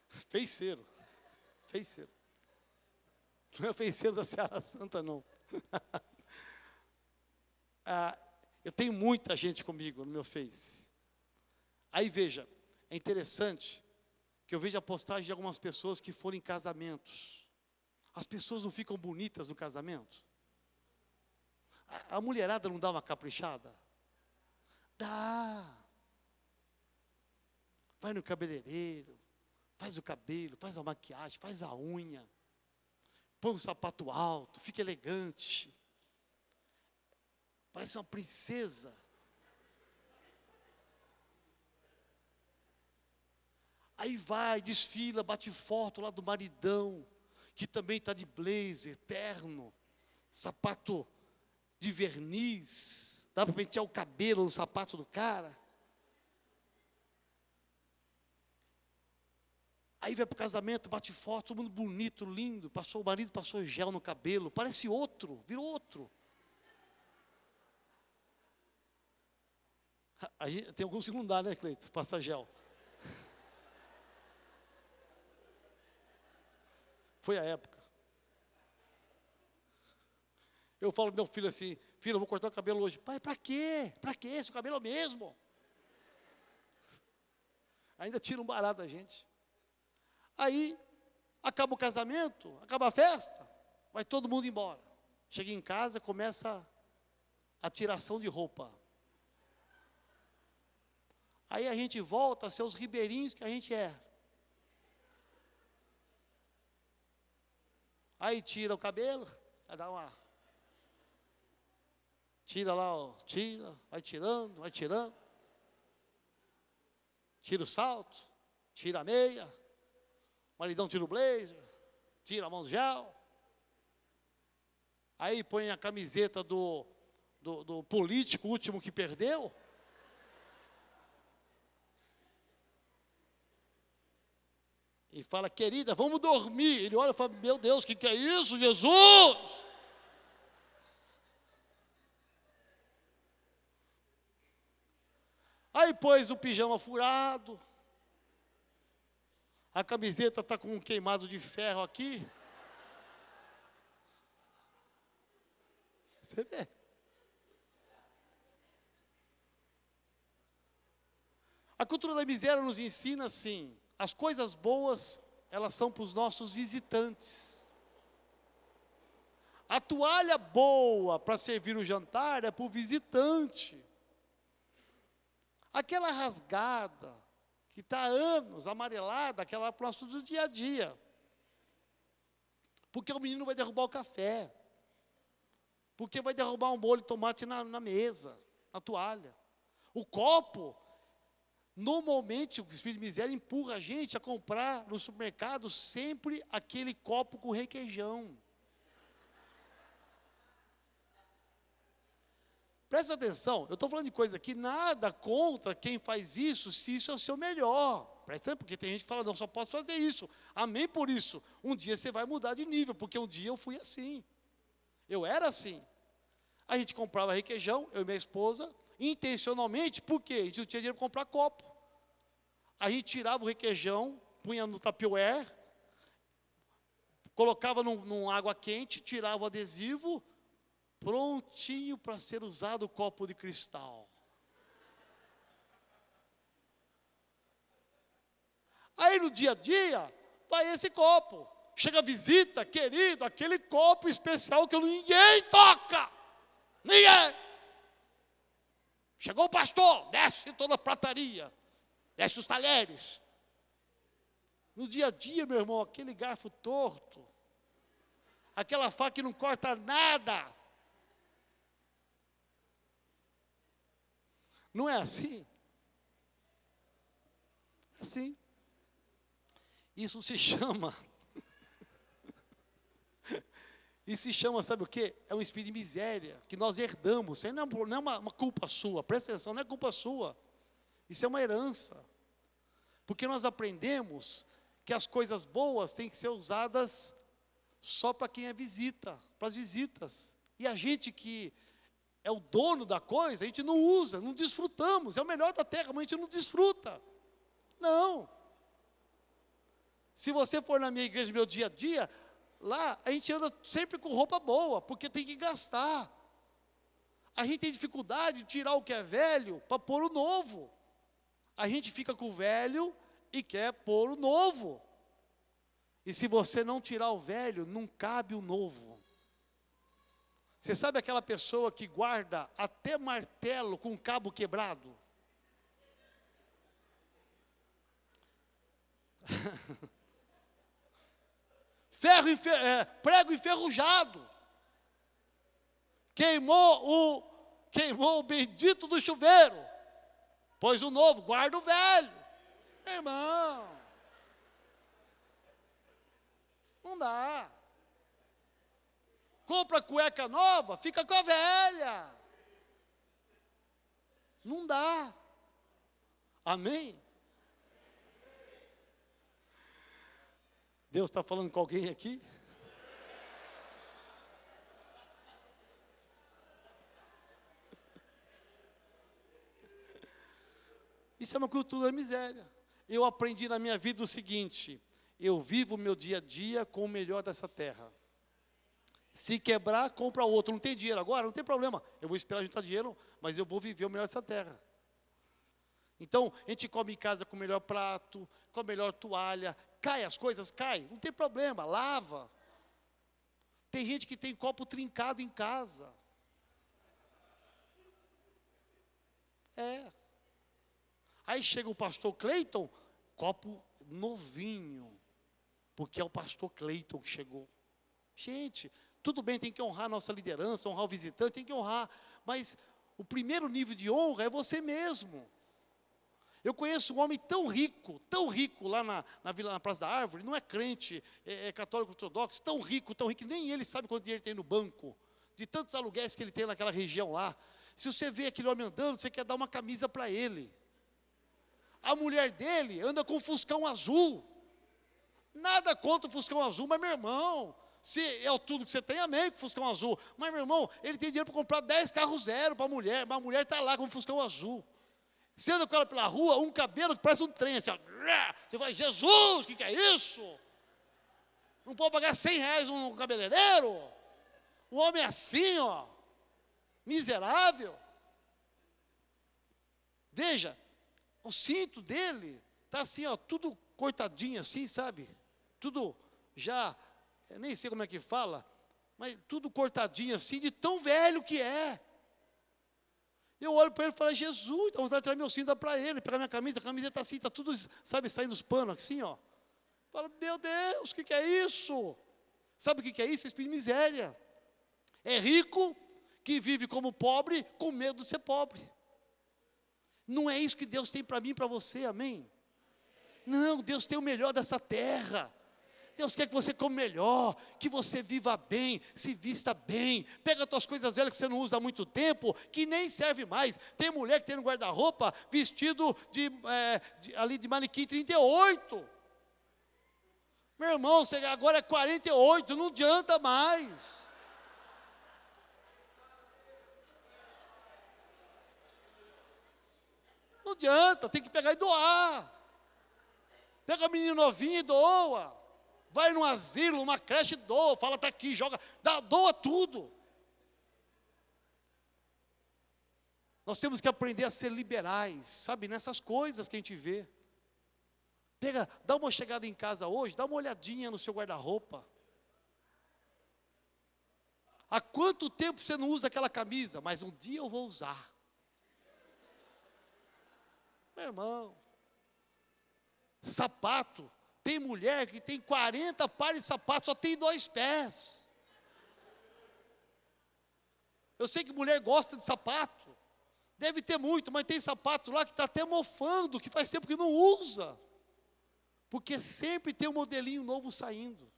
Feiceiro. Não é feiceiro da Seara Santa, não. Eu tenho muita gente comigo no meu Face. Aí veja, é interessante que eu vejo a postagem de algumas pessoas que foram em casamentos. As pessoas não ficam bonitas no casamento? A mulherada não dá uma caprichada? Dá. Vai no cabeleireiro, faz o cabelo, faz a maquiagem, faz a unha, põe um sapato alto, fica elegante. Parece uma princesa. Aí vai, desfila, bate foto lá do maridão, que também está de blazer, terno, sapato de verniz, dá para pentear o cabelo no sapato do cara. Aí vai para o casamento, bate foto, todo mundo bonito, lindo, o marido passou gel no cabelo, parece outro, virou outro. Aí, tem alguns que não dá, né, Cleito, passar gel. Foi a época. Eu falo pro meu filho assim, filho, eu vou cortar o cabelo hoje. Pai, para quê? Para quê? Esse cabelo é o mesmo. Ainda tira um barato da gente. Aí, acaba o casamento, acaba a festa, vai todo mundo embora. Chega em casa, começa a tiração de roupa. Aí a gente volta a ser os ribeirinhos que a gente é. Aí tira o cabelo, vai dar uma... Tira lá, ó, vai tirando. Tira o salto, tira a meia. O maridão tira o blazer, tira a mão do gel. Aí põe a camiseta do político último que perdeu. E fala, querida, vamos dormir. Ele olha e fala, meu Deus, o que é isso, Jesus? Aí pôs o pijama furado. A camiseta está com um queimado de ferro aqui. Você vê. A cultura da miséria nos ensina assim, as coisas boas, elas são para os nossos visitantes. A toalha boa para servir o jantar é para o visitante. Aquela rasgada, que está há anos, amarelada, aquela para o nosso dia a dia. Porque o menino vai derrubar o café. Porque vai derrubar um molho de tomate na mesa, na toalha. O copo, normalmente o Espírito de Miséria empurra a gente a comprar no supermercado sempre aquele copo com requeijão. Presta atenção, eu estou falando de coisa aqui, nada contra quem faz isso, se isso é o seu melhor. Presta atenção, porque tem gente que fala, não, só posso fazer isso. Amém por isso. Um dia você vai mudar de nível, porque um dia eu fui assim. Eu era assim. A gente comprava requeijão, eu e minha esposa, intencionalmente, porque a gente não tinha dinheiro para comprar copo. A gente tirava o requeijão, punha no Tupperware, colocava num água quente, tirava o adesivo, prontinho para ser usado o copo de cristal. Aí no dia a dia, vai esse copo. Chega a visita, querido, aquele copo especial que ninguém toca. Ninguém. Chegou o pastor, desce toda a prataria, desce os talheres. No dia a dia, meu irmão, aquele garfo torto, aquela faca que não corta nada. Não é assim? É assim. Isso se chama, sabe o quê? É um espírito de miséria, que nós herdamos. Isso aí não é uma culpa sua, presta atenção, não é culpa sua. Isso é uma herança. Porque nós aprendemos que as coisas boas têm que ser usadas só para quem é visita, para as visitas. E a gente que é o dono da coisa, a gente não usa, não desfrutamos. É o melhor da terra, mas a gente não desfruta. Não. Se você for na minha igreja, meu dia a dia, lá a gente anda sempre com roupa boa, porque tem que gastar. A gente tem dificuldade de tirar o que é velho para pôr o novo. A gente fica com o velho e quer pôr o novo. E se você não tirar o velho, não cabe o novo. Você sabe aquela pessoa que guarda até martelo com cabo quebrado? Prego enferrujado. Queimou o bendito do chuveiro. Pôs o novo, guarda o velho. Irmão, não dá. Compra cueca nova, fica com a velha. Não dá. Amém? Deus está falando com alguém aqui? Isso é uma cultura da miséria. Eu aprendi na minha vida o seguinte: eu vivo o meu dia a dia com o melhor dessa terra. Se quebrar, compra outro. Não tem dinheiro agora? Não tem problema. Eu vou esperar juntar dinheiro, mas eu vou viver o melhor dessa terra. Então, a gente come em casa com o melhor prato, com a melhor toalha. Cai as coisas, cai. Não tem problema, lava. Tem gente que tem copo trincado em casa. Aí chega o pastor Cleiton, copo novinho. Porque é o pastor Cleiton que chegou. Gente, tudo bem, tem que honrar a nossa liderança, honrar o visitante, tem que honrar. Mas o primeiro nível de honra é você mesmo. Eu conheço um homem tão rico lá na Praça da Árvore, não é crente, é católico ortodoxo, tão rico, que nem ele sabe quanto dinheiro tem no banco, de tantos aluguéis que ele tem naquela região lá. Se você vê aquele homem andando, você quer dar uma camisa para ele. A mulher dele anda com um Fuscão azul. Nada contra o Fuscão azul, mas meu irmão, se é tudo que você tem, amém com o Fuscão azul. Mas meu irmão, ele tem dinheiro para comprar 10 carros zero para a mulher, mas a mulher está lá com o Fuscão azul. Você anda com ela pela rua, um cabelo que parece um trem, assim, ó. Você fala, Jesus, o que é isso? Não pode pagar R$100 um cabeleireiro? O homem é assim, ó, miserável. Veja, o cinto dele está assim, ó, tudo cortadinho assim, sabe? Tudo já, eu nem sei como é que fala, mas tudo cortadinho assim, de tão velho que é. Eu olho para ele e falo, Jesus, então vontade de tirar meu cinto, dá para ele, pegar minha camisa, a camisa está assim, está tudo, sabe, saindo os panos assim, ó. Fala, meu Deus, o que é isso? Sabe o que é isso? É espírito de miséria. É rico que vive como pobre, com medo de ser pobre. Não é isso que Deus tem para mim e para você, amém? Não, Deus tem o melhor dessa terra. Deus quer que você coma melhor, que você viva bem, se vista bem. Pega as tuas coisas velhas que você não usa há muito tempo, que nem serve mais. Tem mulher que tem no guarda-roupa vestido ali de manequim 38. Meu irmão, você agora é 48, não adianta mais. Não adianta, tem que pegar e doar. Pega a menina novinha e doa. Vai num asilo, numa creche, doa. Fala, tá aqui, joga, doa tudo. Nós temos que aprender a ser liberais, sabe, nessas coisas que a gente vê. Pega, dá uma chegada em casa hoje, dá uma olhadinha no seu guarda-roupa. Há quanto tempo você não usa aquela camisa? Mas um dia eu vou usar. Meu irmão, sapato, tem mulher que tem 40 pares de sapato, só tem 2 pés. Eu sei que mulher gosta de sapato, deve ter muito, mas tem sapato lá que está até mofando, que faz tempo que não usa. Porque sempre tem um modelinho novo saindo,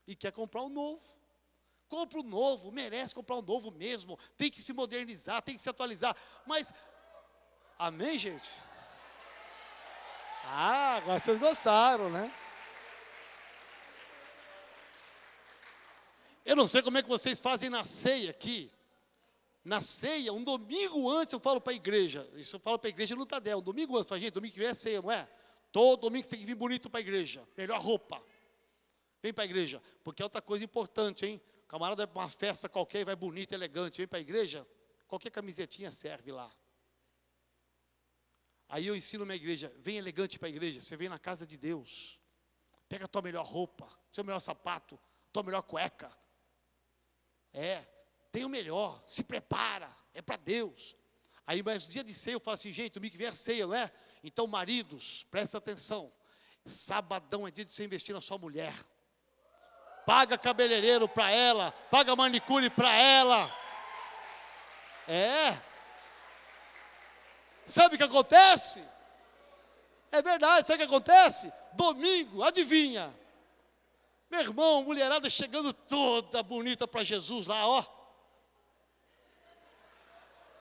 e quer comprar um novo. Compra um novo, merece comprar um novo mesmo, tem que se modernizar, tem que se atualizar. Mas, amém, gente? Agora vocês gostaram, né? Eu não sei como é que vocês fazem na ceia aqui. Na ceia, um domingo antes eu falo para a igreja. Isso eu falo para a igreja no Tadel. Um domingo antes, falo, gente, domingo que vem é ceia, não é? Todo domingo você tem que vir bonito para a igreja. Melhor roupa. Vem para a igreja. Porque é outra coisa importante, hein? O camarada vai para uma festa qualquer e vai bonito, elegante. Vem para a igreja, qualquer camisetinha serve lá. Aí eu ensino minha igreja, vem elegante para a igreja, você vem na casa de Deus. Pega a tua melhor roupa, seu melhor sapato, tua melhor cueca. Tem o melhor, se prepara, é para Deus. Aí, mas no dia de ceia eu falo assim, gente, domingo que vem é ceia, não é? Então, maridos, presta atenção. Sabadão é dia de você investir na sua mulher. Paga cabeleireiro para ela, paga manicure para ela. Sabe o que acontece? É verdade, sabe o que acontece? Domingo, adivinha? Meu irmão, mulherada chegando toda bonita para Jesus lá, ó.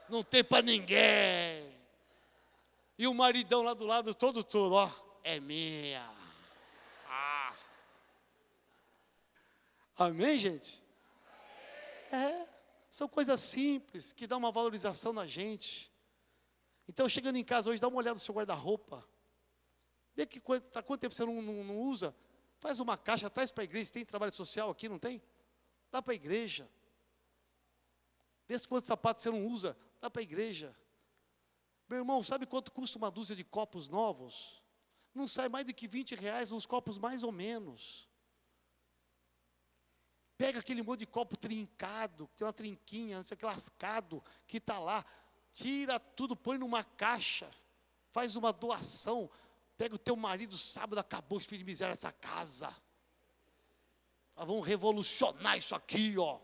Não tem para ninguém. E o maridão lá do lado todo, ó. É minha. Amém, gente? São coisas simples que dão uma valorização na gente. Então, chegando em casa hoje, dá uma olhada no seu guarda-roupa. Vê que há quanto tempo você não usa. Faz uma caixa, traz para a igreja. Tem trabalho social aqui, não tem? Dá para a igreja. Vê quantos sapatos você não usa. Dá para a igreja. Meu irmão, sabe quanto custa uma dúzia de copos novos? Não sai mais do que R$20, uns copos mais ou menos. Pega aquele monte de copo trincado, que tem uma trinquinha, não sei o que, lascado, que está lá. Tira tudo, põe numa caixa, faz uma doação, pega o teu marido, sábado acabou o espírito de miséria nessa casa. Nós vamos revolucionar isso aqui, ó.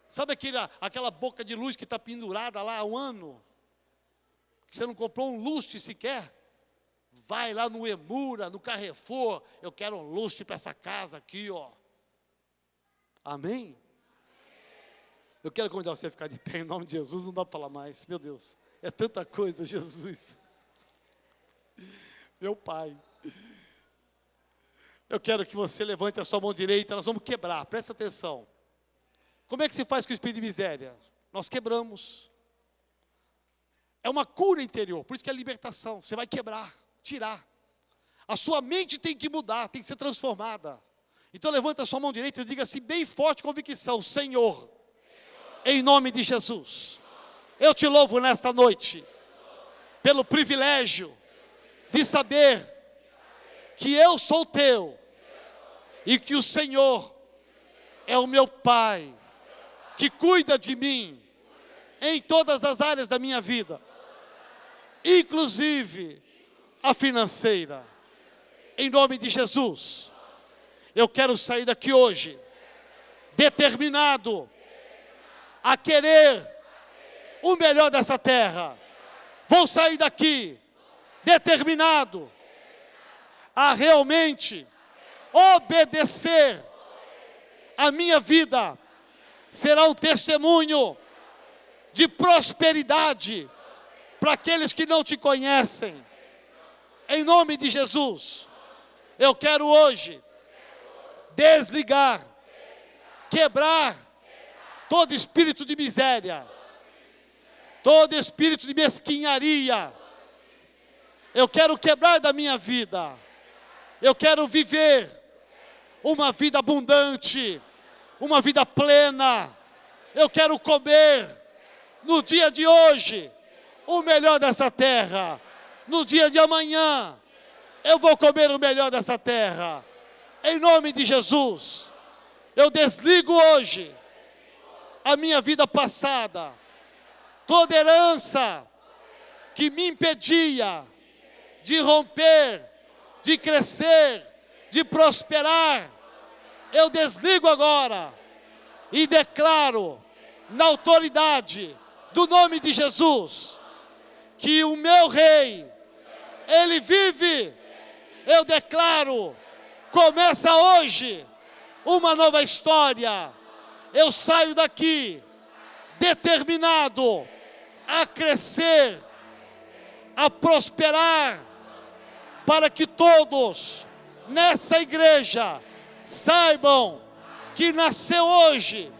Sabe aquela boca de luz que está pendurada lá há um ano? Que você não comprou um lustre sequer? Vai lá no Emura, no Carrefour, eu quero um lustre para essa casa aqui, ó. Amém? Eu quero convidar você a ficar de pé em nome de Jesus, não dá para falar mais, meu Deus, é tanta coisa, Jesus, meu Pai, eu quero que você levante a sua mão direita, nós vamos quebrar, presta atenção, como é que se faz com o espírito de miséria? Nós quebramos, é uma cura interior, por isso que é libertação, você vai quebrar, tirar, a sua mente tem que mudar, tem que ser transformada, então levanta a sua mão direita e diga assim, bem forte convicção, Senhor, em nome de Jesus, eu te louvo nesta noite, pelo privilégio de saber que eu sou teu, e que o Senhor é o meu Pai, que cuida de mim, em todas as áreas da minha vida, inclusive a financeira, em nome de Jesus, eu quero sair daqui hoje, determinado, a querer o melhor dessa terra. Vou sair daqui determinado a realmente obedecer. A minha vida será um testemunho de prosperidade para aqueles que não te conhecem. Em nome de Jesus, eu quero hoje desligar, quebrar todo espírito de miséria todo espírito de mesquinharia, eu quero quebrar da minha vida. Eu quero viver uma vida abundante, uma vida plena. Eu quero comer no dia de hoje o melhor dessa terra. No dia de amanhã eu vou comer o melhor dessa terra. Em nome de Jesus, eu desligo hoje a minha vida passada, toda herança que me impedia de romper, de crescer, de prosperar. Eu desligo agora e declaro na autoridade do nome de Jesus que o meu rei, ele vive. Eu declaro, começa hoje uma nova história. Eu saio daqui determinado a crescer, a prosperar, para que todos nessa igreja saibam que nasceu hoje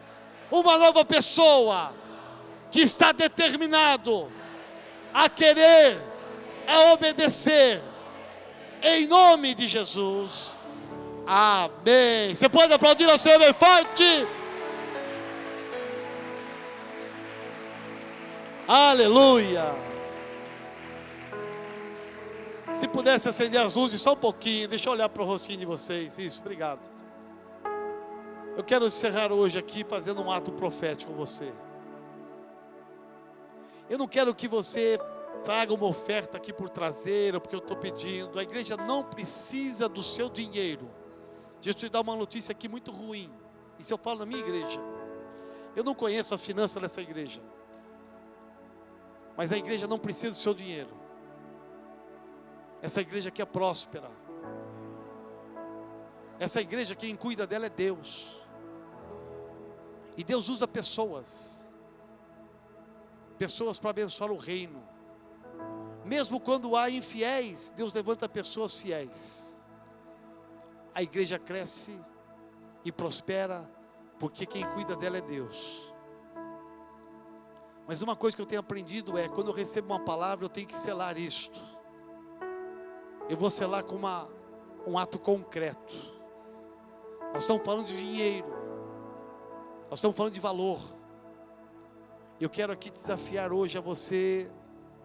uma nova pessoa que está determinado a querer, a obedecer, em nome de Jesus. Amém. Você pode aplaudir ao Senhor bem forte? Aleluia. Se pudesse acender as luzes só um pouquinho, deixa eu olhar para o rostinho de vocês. Isso, obrigado. Eu quero encerrar hoje aqui fazendo um ato profético com você. Eu não quero que você traga uma oferta aqui por trazer, ou porque eu estou pedindo. A igreja não precisa do seu dinheiro. Deixa eu te dar uma notícia aqui muito ruim. Isso eu falo na minha igreja. Eu não conheço a finança dessa igreja, mas a igreja não precisa do seu dinheiro. Essa igreja aqui é próspera. Essa igreja, quem cuida dela é Deus. E Deus usa pessoas para abençoar o reino. Mesmo quando há infiéis, Deus levanta pessoas fiéis. A igreja cresce e prospera, porque quem cuida dela é Deus. Mas uma coisa que eu tenho aprendido é, quando eu recebo uma palavra, eu tenho que selar isto. Eu vou selar com um ato concreto. Nós estamos falando de dinheiro. Nós estamos falando de valor. Eu quero aqui desafiar hoje a você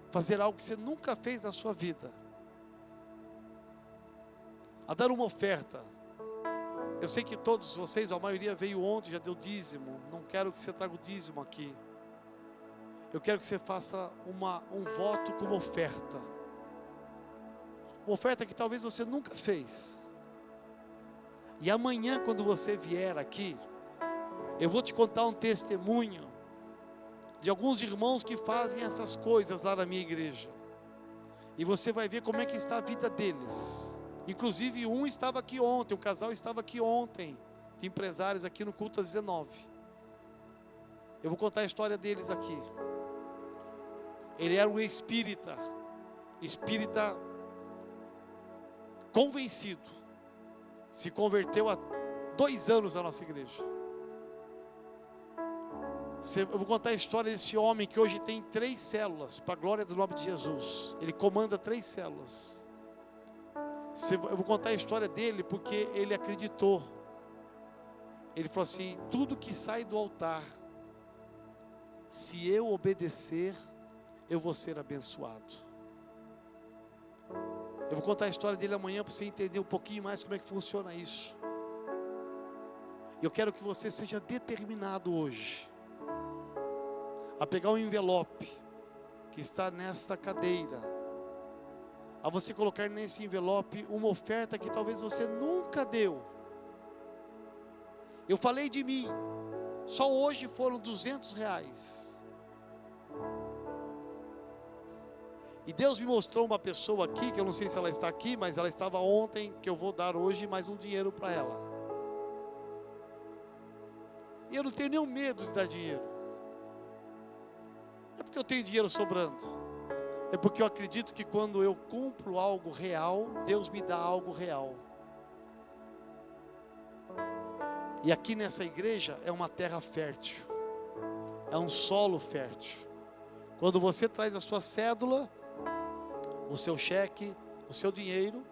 fazer algo que você nunca fez na sua vida. A dar uma oferta. Eu sei que todos vocês, a maioria veio ontem, já deu dízimo. Não quero que você traga o dízimo aqui. Eu quero que você faça um voto com uma oferta. Uma oferta que talvez você nunca fez. E amanhã, quando você vier aqui, eu vou te contar um testemunho de alguns irmãos que fazem essas coisas lá na minha igreja. E você vai ver como é que está a vida deles. Inclusive um estava aqui ontem, um casal estava aqui ontem, de empresários aqui no culto às 19. Eu vou contar a história deles aqui. Ele era um espírita convencido, se converteu há 2 anos na nossa igreja. Eu vou contar a história desse homem que hoje tem 3 células, para a glória do nome de Jesus. Ele comanda 3 células. Eu vou contar a história dele porque ele acreditou. Ele falou assim: tudo que sai do altar, se eu obedecer, eu vou ser abençoado. Eu vou contar a história dele amanhã para você entender um pouquinho mais como é que funciona isso. Eu quero que você seja determinado hoje a pegar um envelope que está nesta cadeira, a você colocar nesse envelope uma oferta que talvez você nunca deu. Eu falei de mim, só hoje foram R$200. E Deus me mostrou uma pessoa aqui, que eu não sei se ela está aqui, mas ela estava ontem, que eu vou dar hoje mais um dinheiro para ela. E eu não tenho nenhum medo de dar dinheiro. Não é porque eu tenho dinheiro sobrando. É porque eu acredito que quando eu cumpro algo real, Deus me dá algo real. E aqui nessa igreja é uma terra fértil. É um solo fértil. Quando você traz a sua cédula, o seu cheque, o seu dinheiro,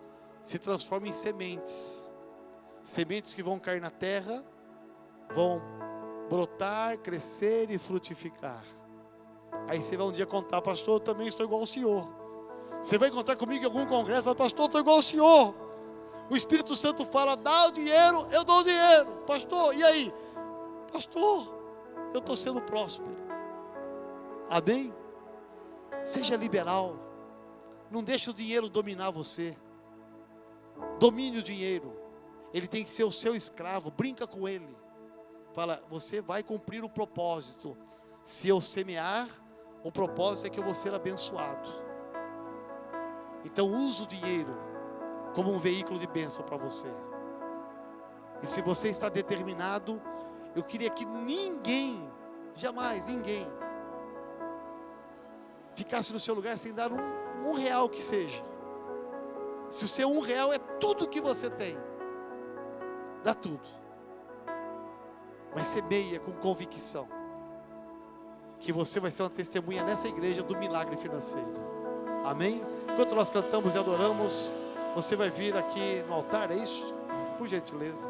se transforma em sementes. Sementes que vão cair na terra, vão brotar, crescer e frutificar. Aí você vai um dia contar: pastor, eu também estou igual ao senhor. Você vai encontrar comigo em algum congresso, fala: pastor, eu estou igual ao senhor. O Espírito Santo fala: dá o dinheiro, eu dou o dinheiro. Pastor, e aí? Pastor, eu estou sendo próspero. Amém? Seja liberal. Não deixe o dinheiro dominar você. Domine o dinheiro. Ele tem que ser o seu escravo. Brinca com ele. Fala: você vai cumprir o propósito. Se eu semear, o propósito é que eu vou ser abençoado. Então use o dinheiro como um veículo de bênção para você. E se você está determinado, eu queria que ninguém, jamais ninguém, ficasse no seu lugar sem dar um real que seja. Se o seu R$1 é tudo que você tem, dá tudo. Mas semeia com convicção que você vai ser uma testemunha nessa igreja do milagre financeiro. Amém? Enquanto nós cantamos e adoramos, você vai vir aqui no altar, é isso? Por gentileza.